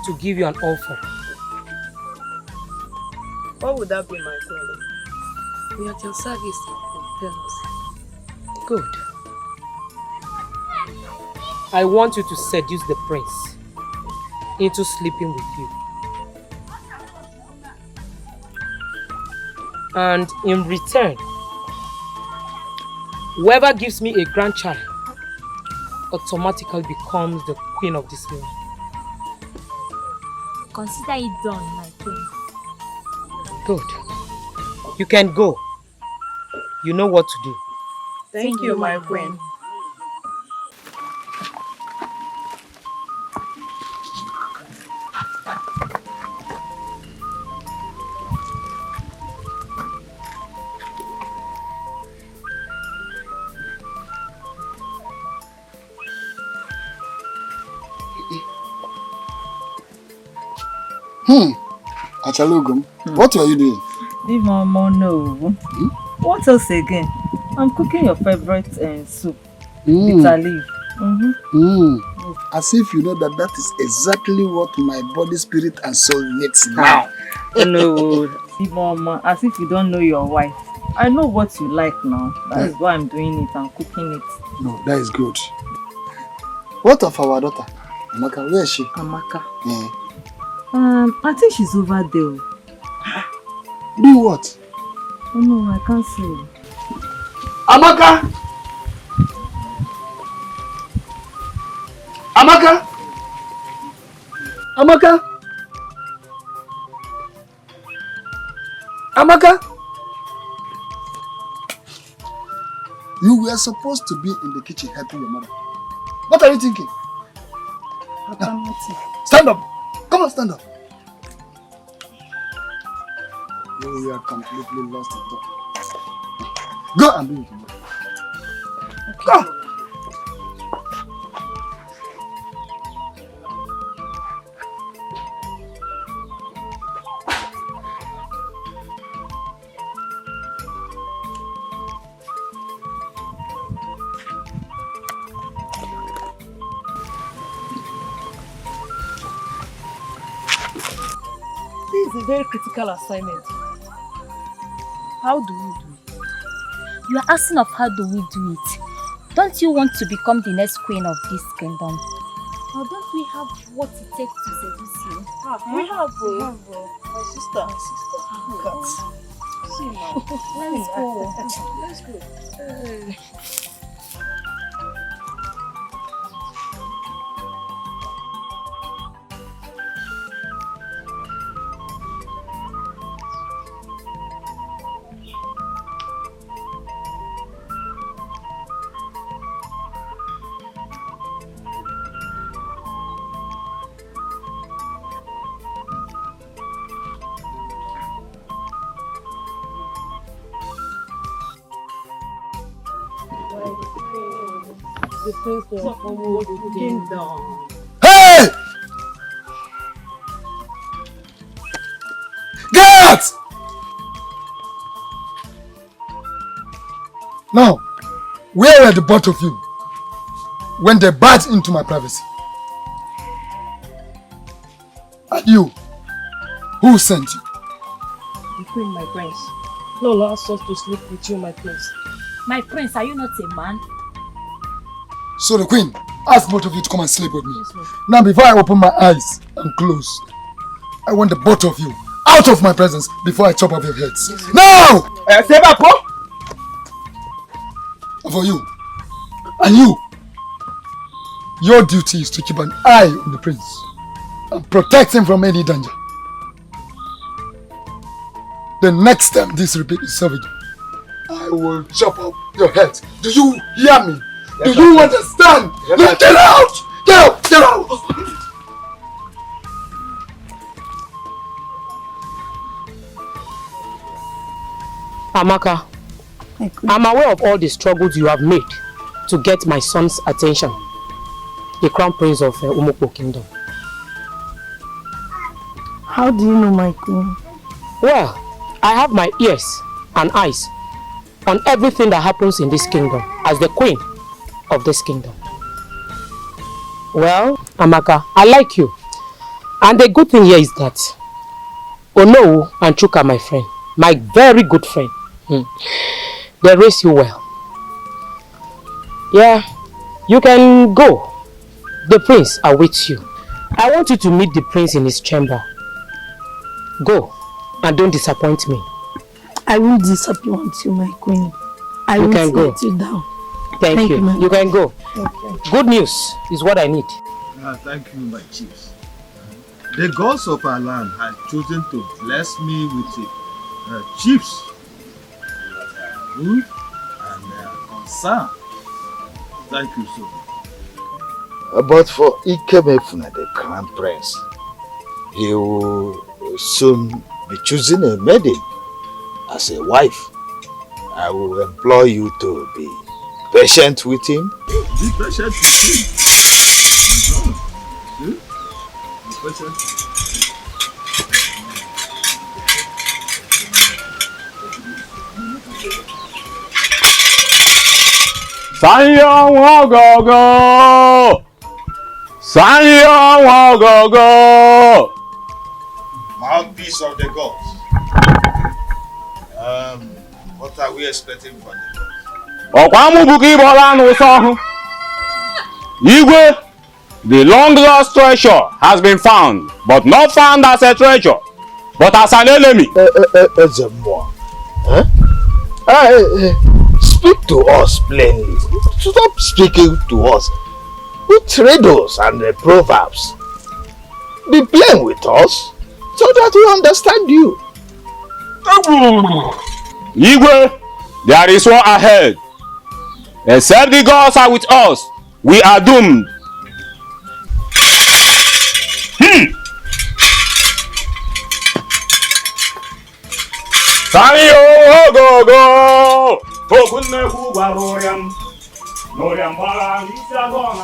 to give you an offer. What would that be, my queen? We are at your service. Tell us. Good. I want you to seduce the prince into sleeping with you. And in return, whoever gives me a grandchild automatically becomes the queen of this land. Consider it done, my queen. Good. You can go. You know what to do. Thank you, my queen. Achalugum, what are you doing? Leave Mama no. What else again? I'm cooking your favorite soup. Bitter leaf. As if you know that is exactly what my body, spirit and soul needs now. No, leave Mama, as if you don't know your wife. I know what you like now. That's why I'm doing it. I'm cooking it. No, that is good. What of our daughter? Amaka, where is she? Amaka. Yeah. I think she's over there. Do what? Oh no, I can't see. Amaka! Amaka! Amaka! Amaka! You were supposed to be in the kitchen helping your mother. What are you thinking? Now, stand up! Come on, stand up! You are completely lost in thought. Go and be with your mother. Go! This is a very critical assignment. How do we do it? You are asking of how do we do it? Don't you want to become the next queen of this kingdom? Or don't we have what it takes to seduce you? We have, my sister. Look at. See now. Let's go. Let's go. The prince of the kingdom. Hey! Get out! Now, where were the both of you when they barged into my privacy? And you, who sent you? The queen, my prince. Lola asked us to sleep with you, my prince. My prince, are you not a man? So the queen asked both of you to come and sleep with me. Now before I open my eyes and close, I want the both of you out of my presence before I chop off your heads. Now! For you. And you. Your duty is to keep an eye on the prince and protect him from any danger. The next time this repeats itself, I will chop off your head. Do you hear me? Do you understand? Yes, get out! Get out! Get out! Amaka, I'm aware of all the struggles you have made to get my son's attention, the crown prince of Umokpo Kingdom. How do you know, my queen? Well, I have my ears and eyes on everything that happens in this kingdom as the queen of this kingdom. Well, Amaka, I like you. And the good thing here is that Ono and Chuka, my friend, my very good friend, they raise you well. Yeah, you can go. The prince awaits you. I want you to meet the prince in his chamber. Go and don't disappoint me. I won't disappoint you, my queen. I You won't can go. let you down. Thank you. my You can go. Okay. Good news is what I need. Thank you, my chiefs. The gods of our land have chosen to bless me with the chiefs that are good and they are concerned. Thank you so much. But for Ikemefuna, the crown prince, he will soon be choosing a maiden as a wife. I will implore you to be patient with him. Be patient with him. Be patient. Sanyo Wogogo! Sanyo Wogogo! Mouthpiece of the gods. What are we expecting from the gods? Okwamubuki Bola Nusohu. Igwe, the long lost treasure has been found, but not found as a treasure, but as an enemy. Speak to us plainly. Stop speaking to us with riddles and proverbs. Be plain with us so that we understand you. Igwe, there is war ahead. Except the gods are with us, we are doomed.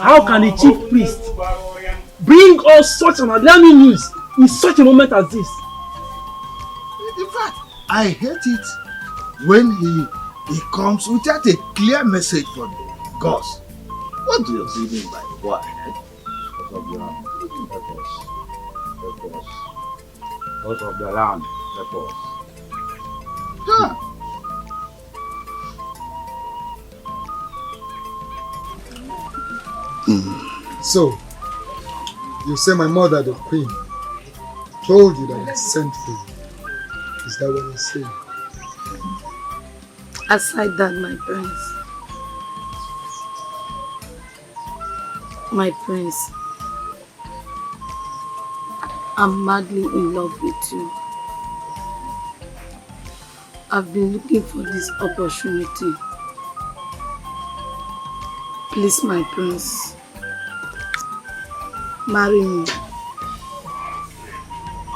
How can a chief priest bring us such an alarming news in such a moment as this? In fact, I hate it when he comes without a clear message from the gods. What do you mean by what? Out of the land, help us. Huh. So, you say my mother, the queen, told you that I sent for you. Is that what you say? Aside that, my prince, I'm madly in love with you. I've been looking for this opportunity. Please, my prince, marry me.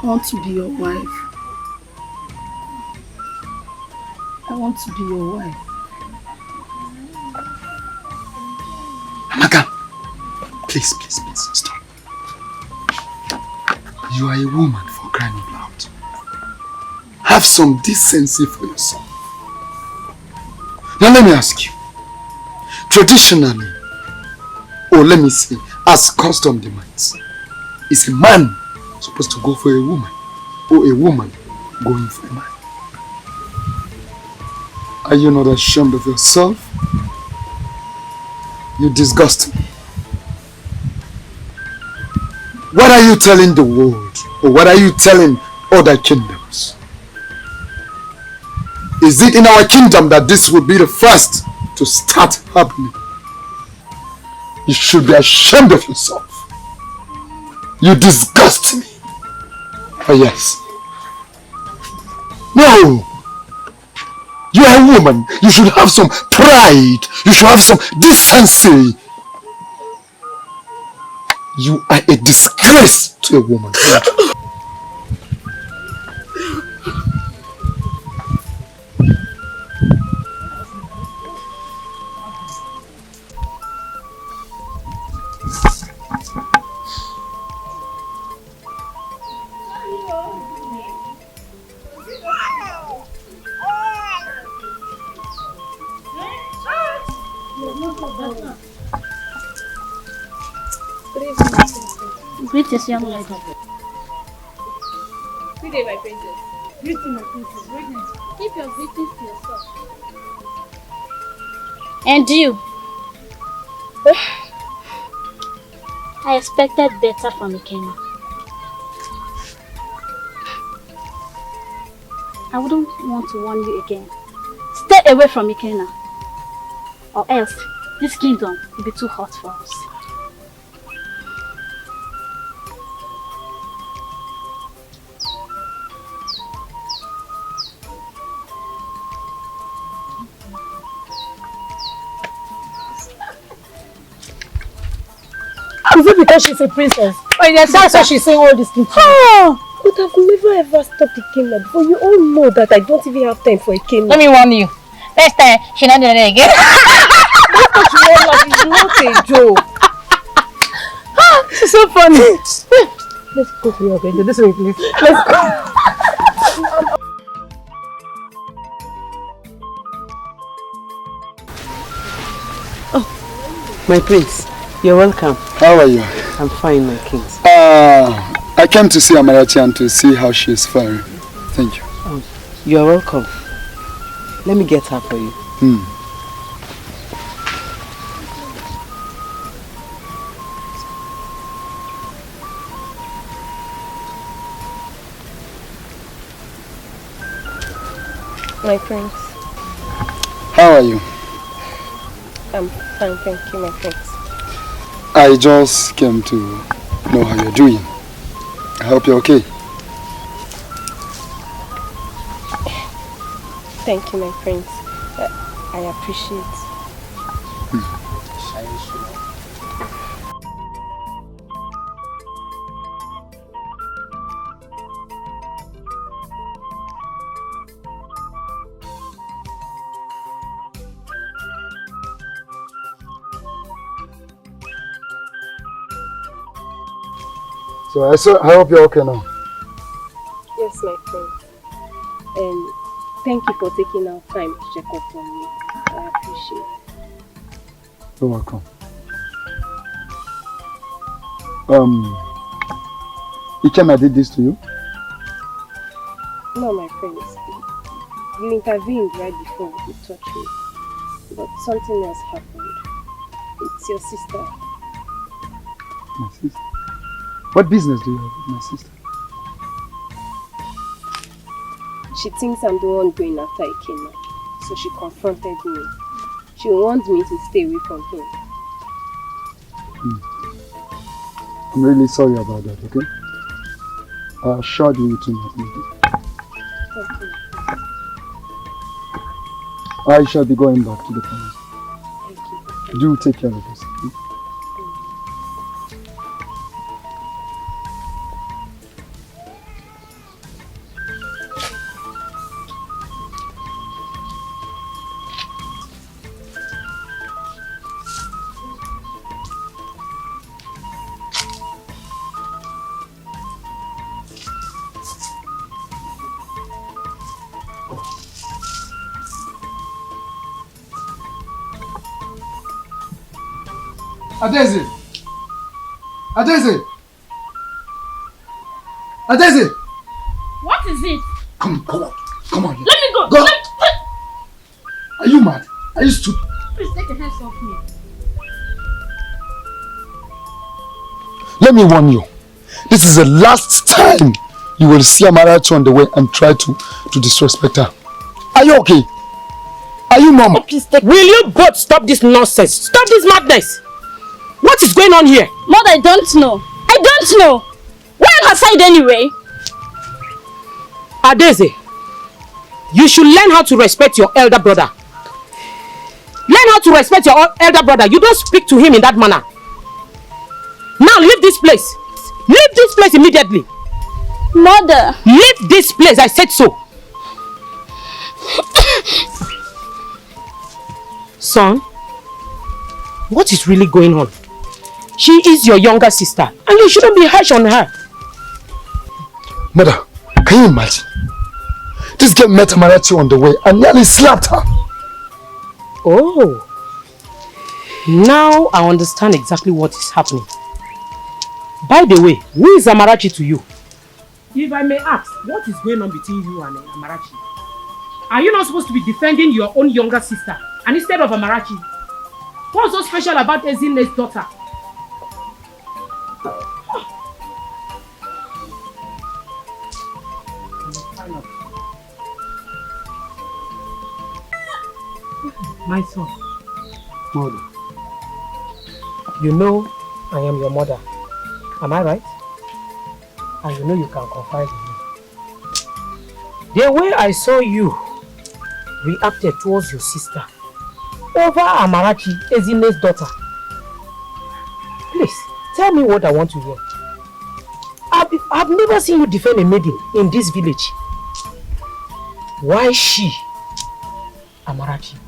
I want to be your wife. I want to be your wife. Amaka, please, stop. You are a woman, for crying out loud. Have some decency for yourself. Now let me ask you. Traditionally, or let me say, as custom demands, is a man supposed to go for a woman, or a woman going for a man? Are you not ashamed of yourself? You disgust me. What are you telling the world? Or what are you telling other kingdoms? Is it in our kingdom that this will be the first to start happening? You should be ashamed of yourself. You disgust me. Oh yes. No! You are a woman. You should have some pride. You should have some decency. You are a disgrace to a woman. Greetings, young lady. Good day, my princess. Greetings, my princess. Greetings. Keep your greetings to yourself. And you? I expected better from Ikenna. I wouldn't want to warn you again. Stay away from Ikenna. Or else, this kingdom will be too hot for us. Is it because she's a princess? Or that's why she's saying all these things? Oh, but I've never ever stopped a kingdom before. You all know that I don't even have time for a kingdom. Let me warn you. Next time, she'll not do that again. That's what you want, like, it's not a joke. She's so funny. Let's go to your bed. This way, please. Let's go. My prince, you're welcome. How are you? I'm fine, my kings. I came to see Amarachi and to see how she is faring. Thank you. Oh, you're welcome. Let me get her for you. My prince. How are you? I'm fine, thank you, my prince. I just came to know how you're doing. I hope you're okay. Thank you, my prince. I appreciate. So I hope you're okay now. Yes, my friend. And thank you for taking our time to check up on me. I appreciate it. You're welcome. Ikenna did this to you? No, my friends. You intervened right before you touched me. But something else happened. It's your sister. My sister? What business do you have with my sister? She thinks I'm the one going after Ikenna. So she confronted me. She wants me to stay away from him. I'm really sorry about that, okay? I assured you to not make it. Thank you. I shall be going back to the palace. Thank you. Do take care of us, okay? Adeze! Adeze! Adeze! What is it? Come on. Come on. Let me go. Go! Are you mad? Are you stupid? Please take your hands off me. Let me warn you. This is the last time you will see Amarachi on the way and try to disrespect her. Are you okay? Are you normal? Will you both stop this nonsense? Stop this madness! What is going on here? Mother, I don't know. I don't know. Why on her side anyway? Adeze, you should learn how to respect your elder brother. Learn how to respect your elder brother. You don't speak to him in that manner. Now leave this place. Leave this place immediately. Mother. Leave this place, I said so. Son, what is really going on? She is your younger sister and you shouldn't be harsh on her. Mother, can you imagine? This girl met Amarachi on the way and nearly slapped her. Oh. Now I understand exactly what is happening. By the way, who is Amarachi to you? If I may ask, what is going on between you and Amarachi? Are you not supposed to be defending your own younger sister and instead of Amarachi? What's so special about Ezine's daughter? My son, Mother. you know I am your mother. Am I right? And you know you can confide in me. The way I saw you reacted towards your sister over Amarachi, Ezine's daughter. Please, tell me what I want to hear. I've never seen you defend a maiden in this village. Why she? Amarachi.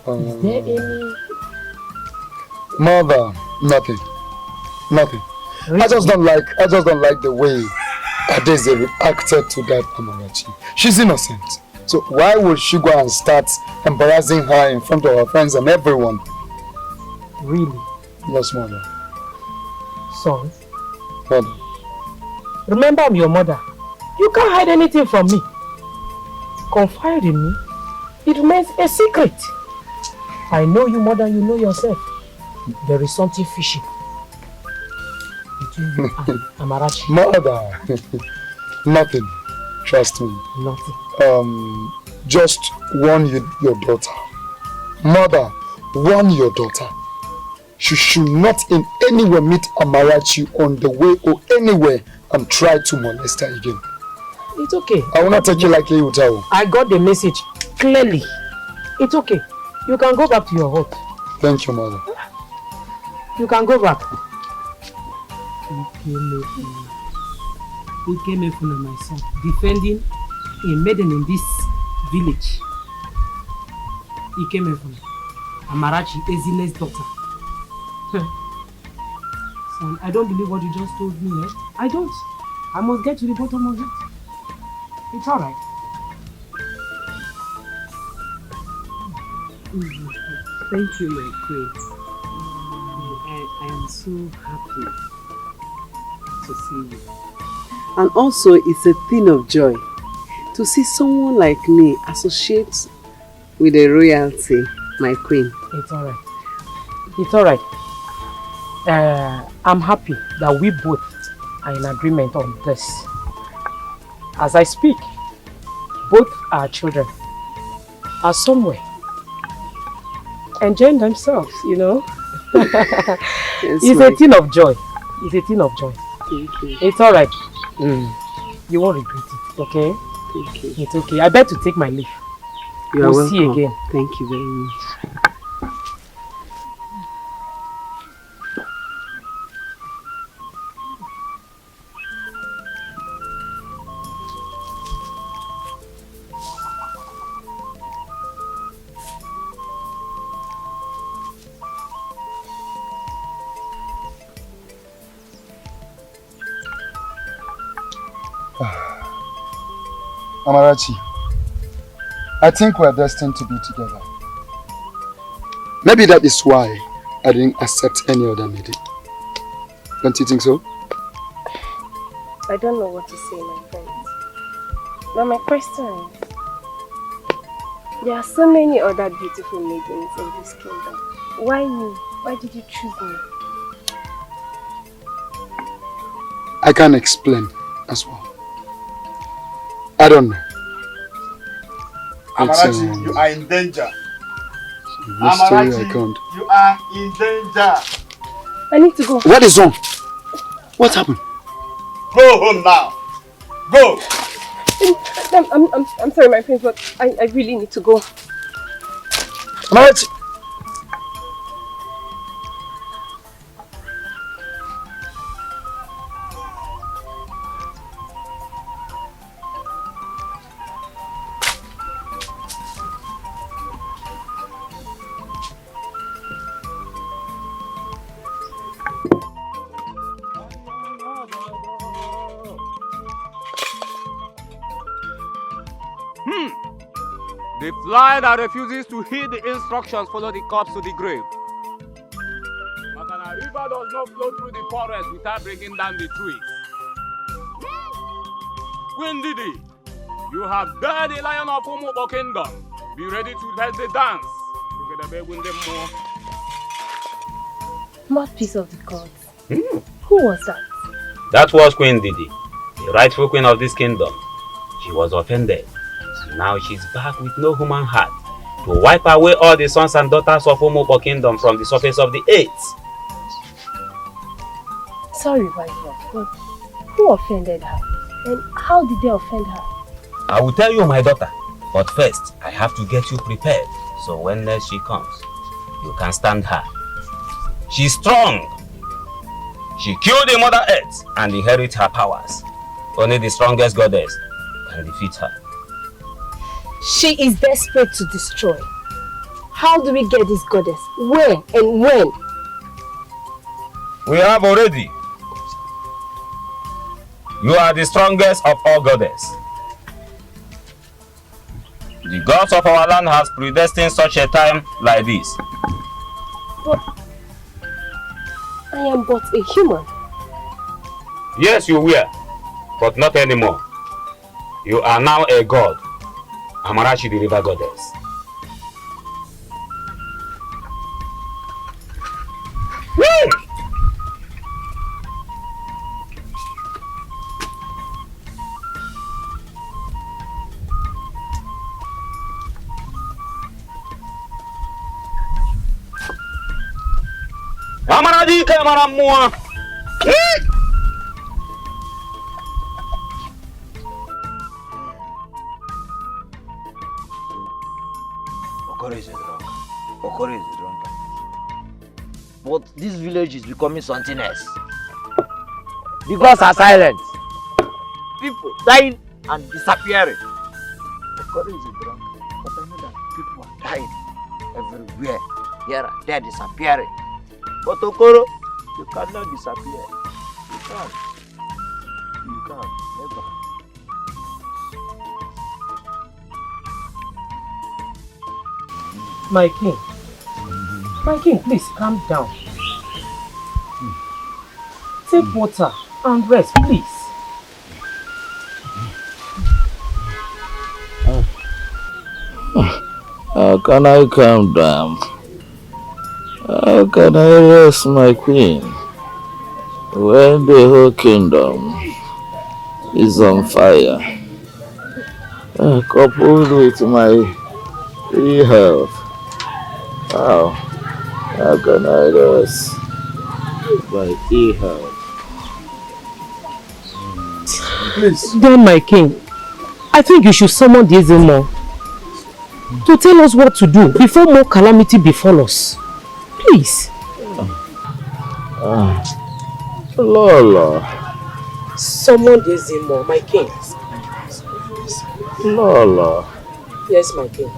Is there any... Mother, nothing. Nothing. Really? I just don't like the way Adeze reacted to that Amarachi. She's innocent. So why would she go and start embarrassing her in front of her friends and everyone? Really? Yes, mother. Son. Mother. Remember, I'm your mother. You can't hide anything from me. Confide in me. It remains a secret. I know you more than you know yourself. There is something fishy between you and Amarachi. Mother. Nothing. Trust me. Nothing. Just warn your daughter. Mother, warn your daughter. She should not in any way meet Amarachi on the way or anywhere and try to molest her again. It's okay. I will not take you like you tell. I got the message clearly. It's okay. You can go back to your hut. Thank you, mother. You can go back. Who came in front of my son, defending a maiden in this village. He came in from Amarachi, Ezine's daughter. Son, I don't believe what you just told me. I don't. I must get to the bottom of it. It's alright. Thank you, my queen. I am so happy to see you. And also, it's a thing of joy to see someone like me associate with a royalty, my queen. It's alright. It's alright. I'm happy that we both are in agreement on this. As I speak, both our children are somewhere enjoying themselves, you know. Yes, It's a thing of joy. It's a thing of joy. Thank you. It's alright. You won't regret it, okay? Thank you. It's okay. I better take my leave. You are We'll see welcome. again. Thank you very much. Amarachi, I think we are destined to be together. Maybe that is why I didn't accept any other maiden. Don't you think so? I don't know what to say, my friends. But my question is, there are so many other beautiful maidens in this kingdom. Why you? Why did you choose me? I can't explain as well. I don't know. Amarachi, you are in danger. Amarachi, I can't. You are in danger. I need to go. What is wrong? What happened? Go home now. Go. I'm sorry, my friends, but I really need to go. Amarachi. The fly that refuses to heed the instructions follow the corpse to the grave. Makana river does not flow through the forest without bringing down the trees. Queen Didi, you have dared the lion of Umubo Kingdom. Be ready to head the dance. Mouthpiece of the gods. Who was that? That was Queen Didi, the rightful queen of this kingdom. She was offended. Now she's back with no human heart. to wipe away all the sons and daughters of Umukpo Kingdom from the surface of the earth. Sorry, my lord, but who offended her? And how did they offend her? I will tell you, my daughter, but first I have to get you prepared, so when next she comes, you can stand her. She's strong. She killed the Mother Earth and inherit her powers. Only the strongest goddess can defeat her. She is desperate to destroy. How do we get this goddess? Where and when? We have already. You are the strongest of all goddess. The gods of our land has predestined such a time like this. But I am but a human. Yes, you were, but not anymore. You are now a god, Amarachi the river goddess. Amarachi kamara mua. Okoli is drunk. Okoli is drunk. But this village is becoming something else. The gods are silent. People dying and disappearing. Okoli is drunk. But I know that people are dying everywhere. Here and there disappearing. But Okoro, you cannot disappear. You can't. You can't. Never. My king, please calm down. Take water and rest, please. How can I calm down? How can I rest, my queen, when the whole kingdom is on fire, coupled with my ill health? How can I rest my ill health? Please. Then, my king, I think you should summon the Ezemo to tell us what to do before more calamity befall us. Please. Lola. Summon the Ezemo, my king. Lola. Yes, my king.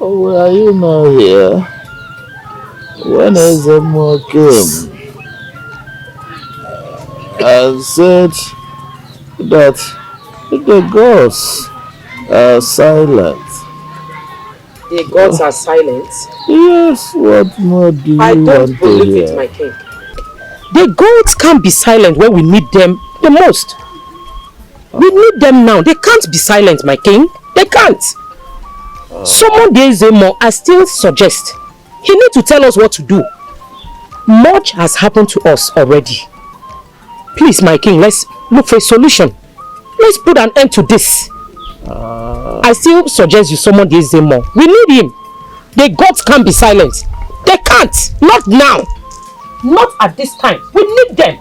Oh, were you not here when Ezemo came and said that the gods are silent? The gods are silent? Yes, what more do you I want don't to believe hear? it, my king. The gods can't be silent when we need them the most. We need them now. They can't be silent, my king. They can't. Someone there Ezemo, I still suggest he needs to tell us what to do. Much has happened to us already. Please, my king, let's look for a solution. Let's put an end to this. I still suggest you summon the Ezemo. We need him. The gods can't be silent. They can't. Not now. Not at this time. We need them.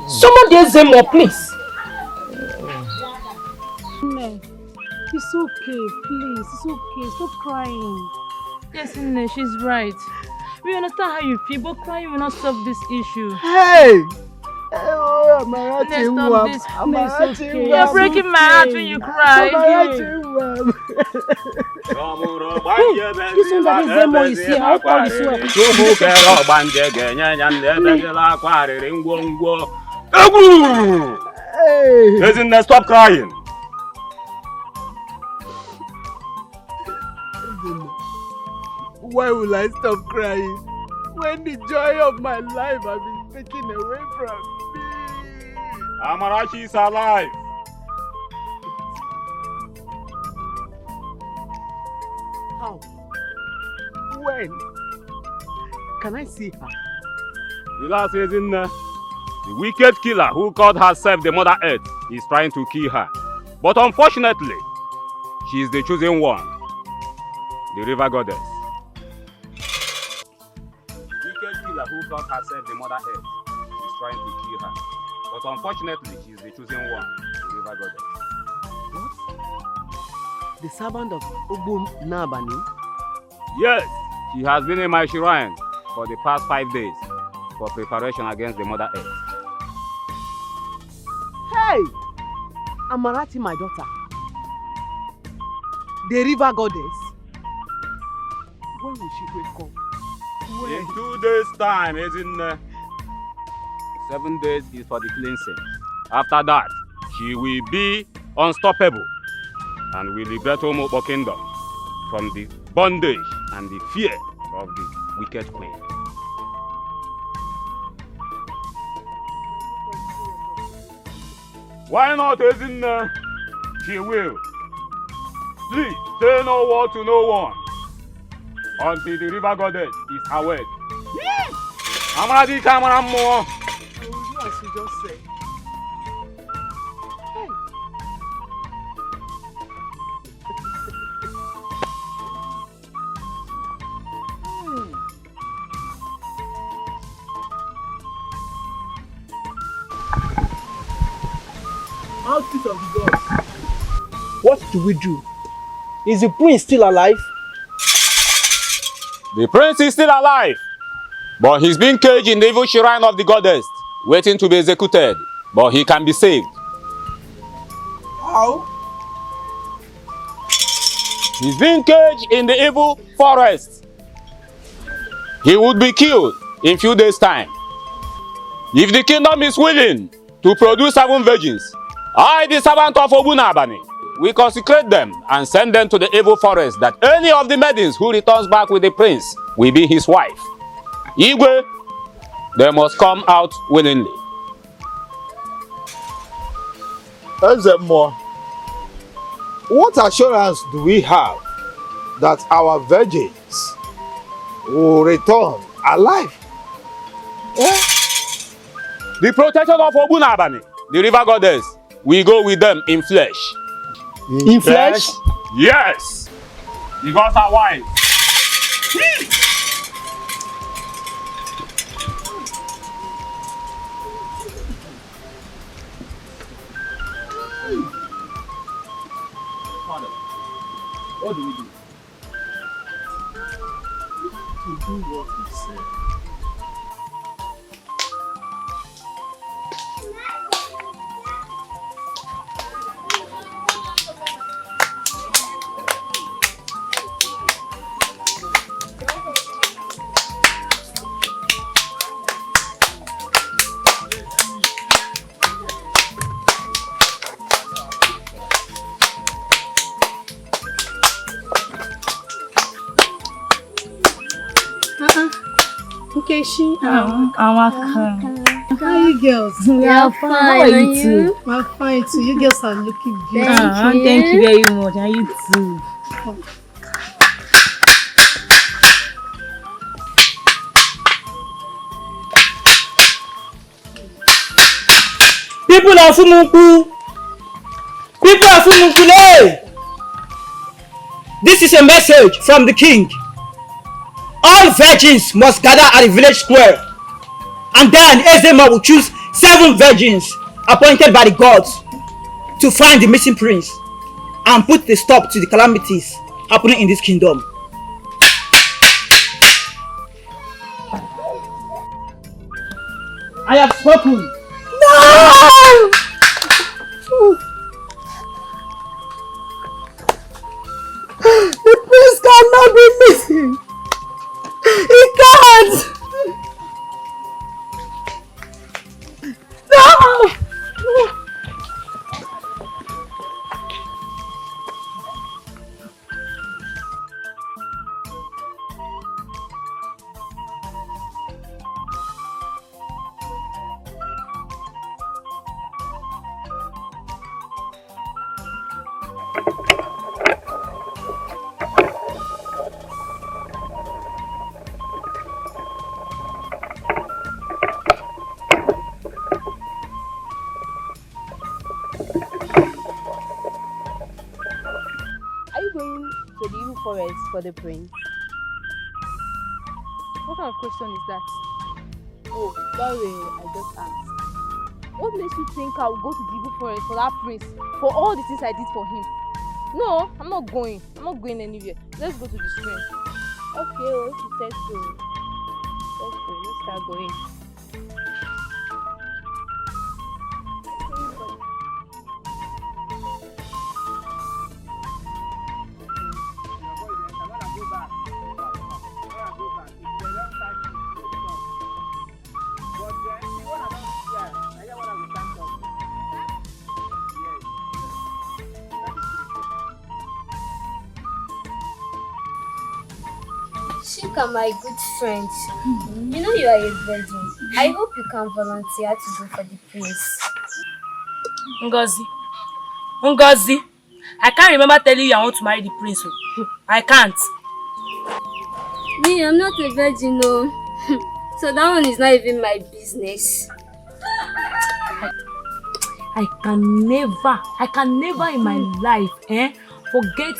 Summon the Ezemo, please. It's okay, please. It's okay. Stop crying. Yes, Nne, she's right. We understand how you feel, but crying will not solve this issue. Hey! Oh, Amarachi, Nne, stop this, please. Amarachi, You're breaking my heart when you cry. Amarachi, This one that Ezemo is here. How all is well. Hey! Stop crying. Why will I stop crying when the joy of my life has been taken away from me? Amarachi is alive. How? When? Can I see her? The last is in the wicked killer who called herself the Mother Earth is trying to kill her. But unfortunately, she is the chosen one. the river goddess. Wicked killer who thought herself the Mother Earth is trying to kill her. But unfortunately, she is the chosen one, the river goddess. What? The servant of Ogbom Nabani? Yes, she has been in my shrine for the past 5 days for preparation against the Mother Earth. Hey! Amarachi, my daughter. The river goddess. When will she wake up? When? In 2 days' time, isn't it? 7 days is for the cleansing. After that, she will be unstoppable and will liberate Omokpo Kingdom from the bondage and the fear of the wicked queen. Why not, isn't it? She will. Please, say no word to no one until the river goddess is awake. Amarachi, camera more. As you just said. Hey. Outfit of the gods. What do we do? Is the prince still alive? The prince is still alive, but he's been caged in the evil shrine of the goddess, waiting to be executed, but he can be saved. How? He's been caged in the evil forest. He would be killed in few days' time. If the kingdom is willing to produce 7 virgins, I, the servant of Obunabani, we consecrate them and send them to the evil forest, that any of the maidens who returns back with the prince will be his wife. Igwe, they must come out willingly. Ezemo, what assurance do we have that our virgins will return alive? The protection of Obunabani, the river goddess, we go with them in flesh. In flesh? Yes! Because our wives. Father, what do we do? To do what we say. Nkechi, Amaka. how are you girls? We are fine. How are And you too? We're fine too. You girls are looking beautiful. Thank you very much. And you too. People of Umuku! People of Umukule! This is a message from the king. All virgins must gather at the village square, and then Ezema will choose 7 virgins appointed by the gods to find the missing prince and put the stop to the calamities happening in this kingdom. I have spoken. No! The prince cannot be missing. He can't. No! forest for the prince? What kind of question is that? Oh, sorry, I just asked. What makes you think I will go to the Igbo forest for that prince for all the things I did for him? No, I'm not going. I'm not going anywhere. Let's go to the stream. Okay, well, if you said so. Let's go. Let's start going. Shika, my good friend, you know you are a virgin. I hope you can volunteer to go for the prince. Ngozi, I can't remember telling you I want to marry the prince. I can't. Me, I'm not a virgin, no. So that one is not even my business. I can never in my life forget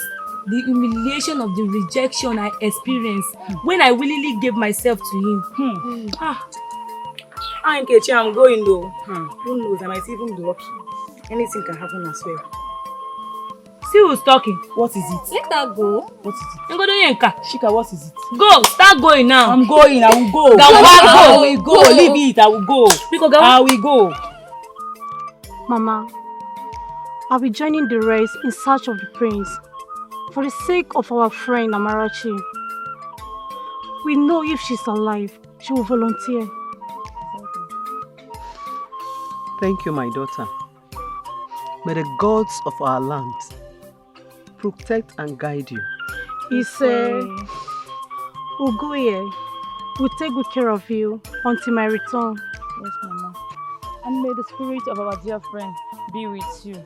the humiliation of the rejection I experienced when I willingly gave myself to him. I'm going though. Who knows, I might even be lucky. Anything can happen as well. See who's talking. What is it? Let her go. What is it? Shika, what is it? Go, start going now. I'm going, I will go. I will go. Leave it, I will go. I will go. Mama, I'll be joining the race in search of the prince. For the sake of our friend Amarachi. We know if she's alive, she will volunteer. Thank you, my daughter. May the gods of our land protect and guide you. We'll go here. We'll take good care of you until my return. Yes, Mama. And may the spirit of our dear friend be with you.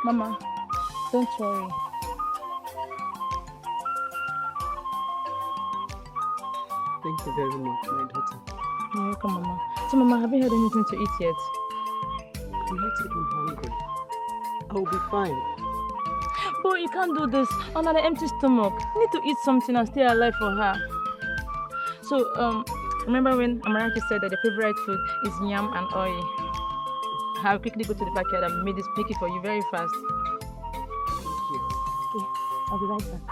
Mama, don't worry. Thank you very much, my daughter. You're welcome, Mama. So, Mama, have you had anything to eat yet? I'm not even hungry. I will be fine. But you can't do this on an empty stomach. You need to eat something and stay alive for her. So, remember when Amarachi said that the favorite food is yam and oil? I'll quickly go to the backyard and make it for you very fast. Thank you. Okay, I'll be right back.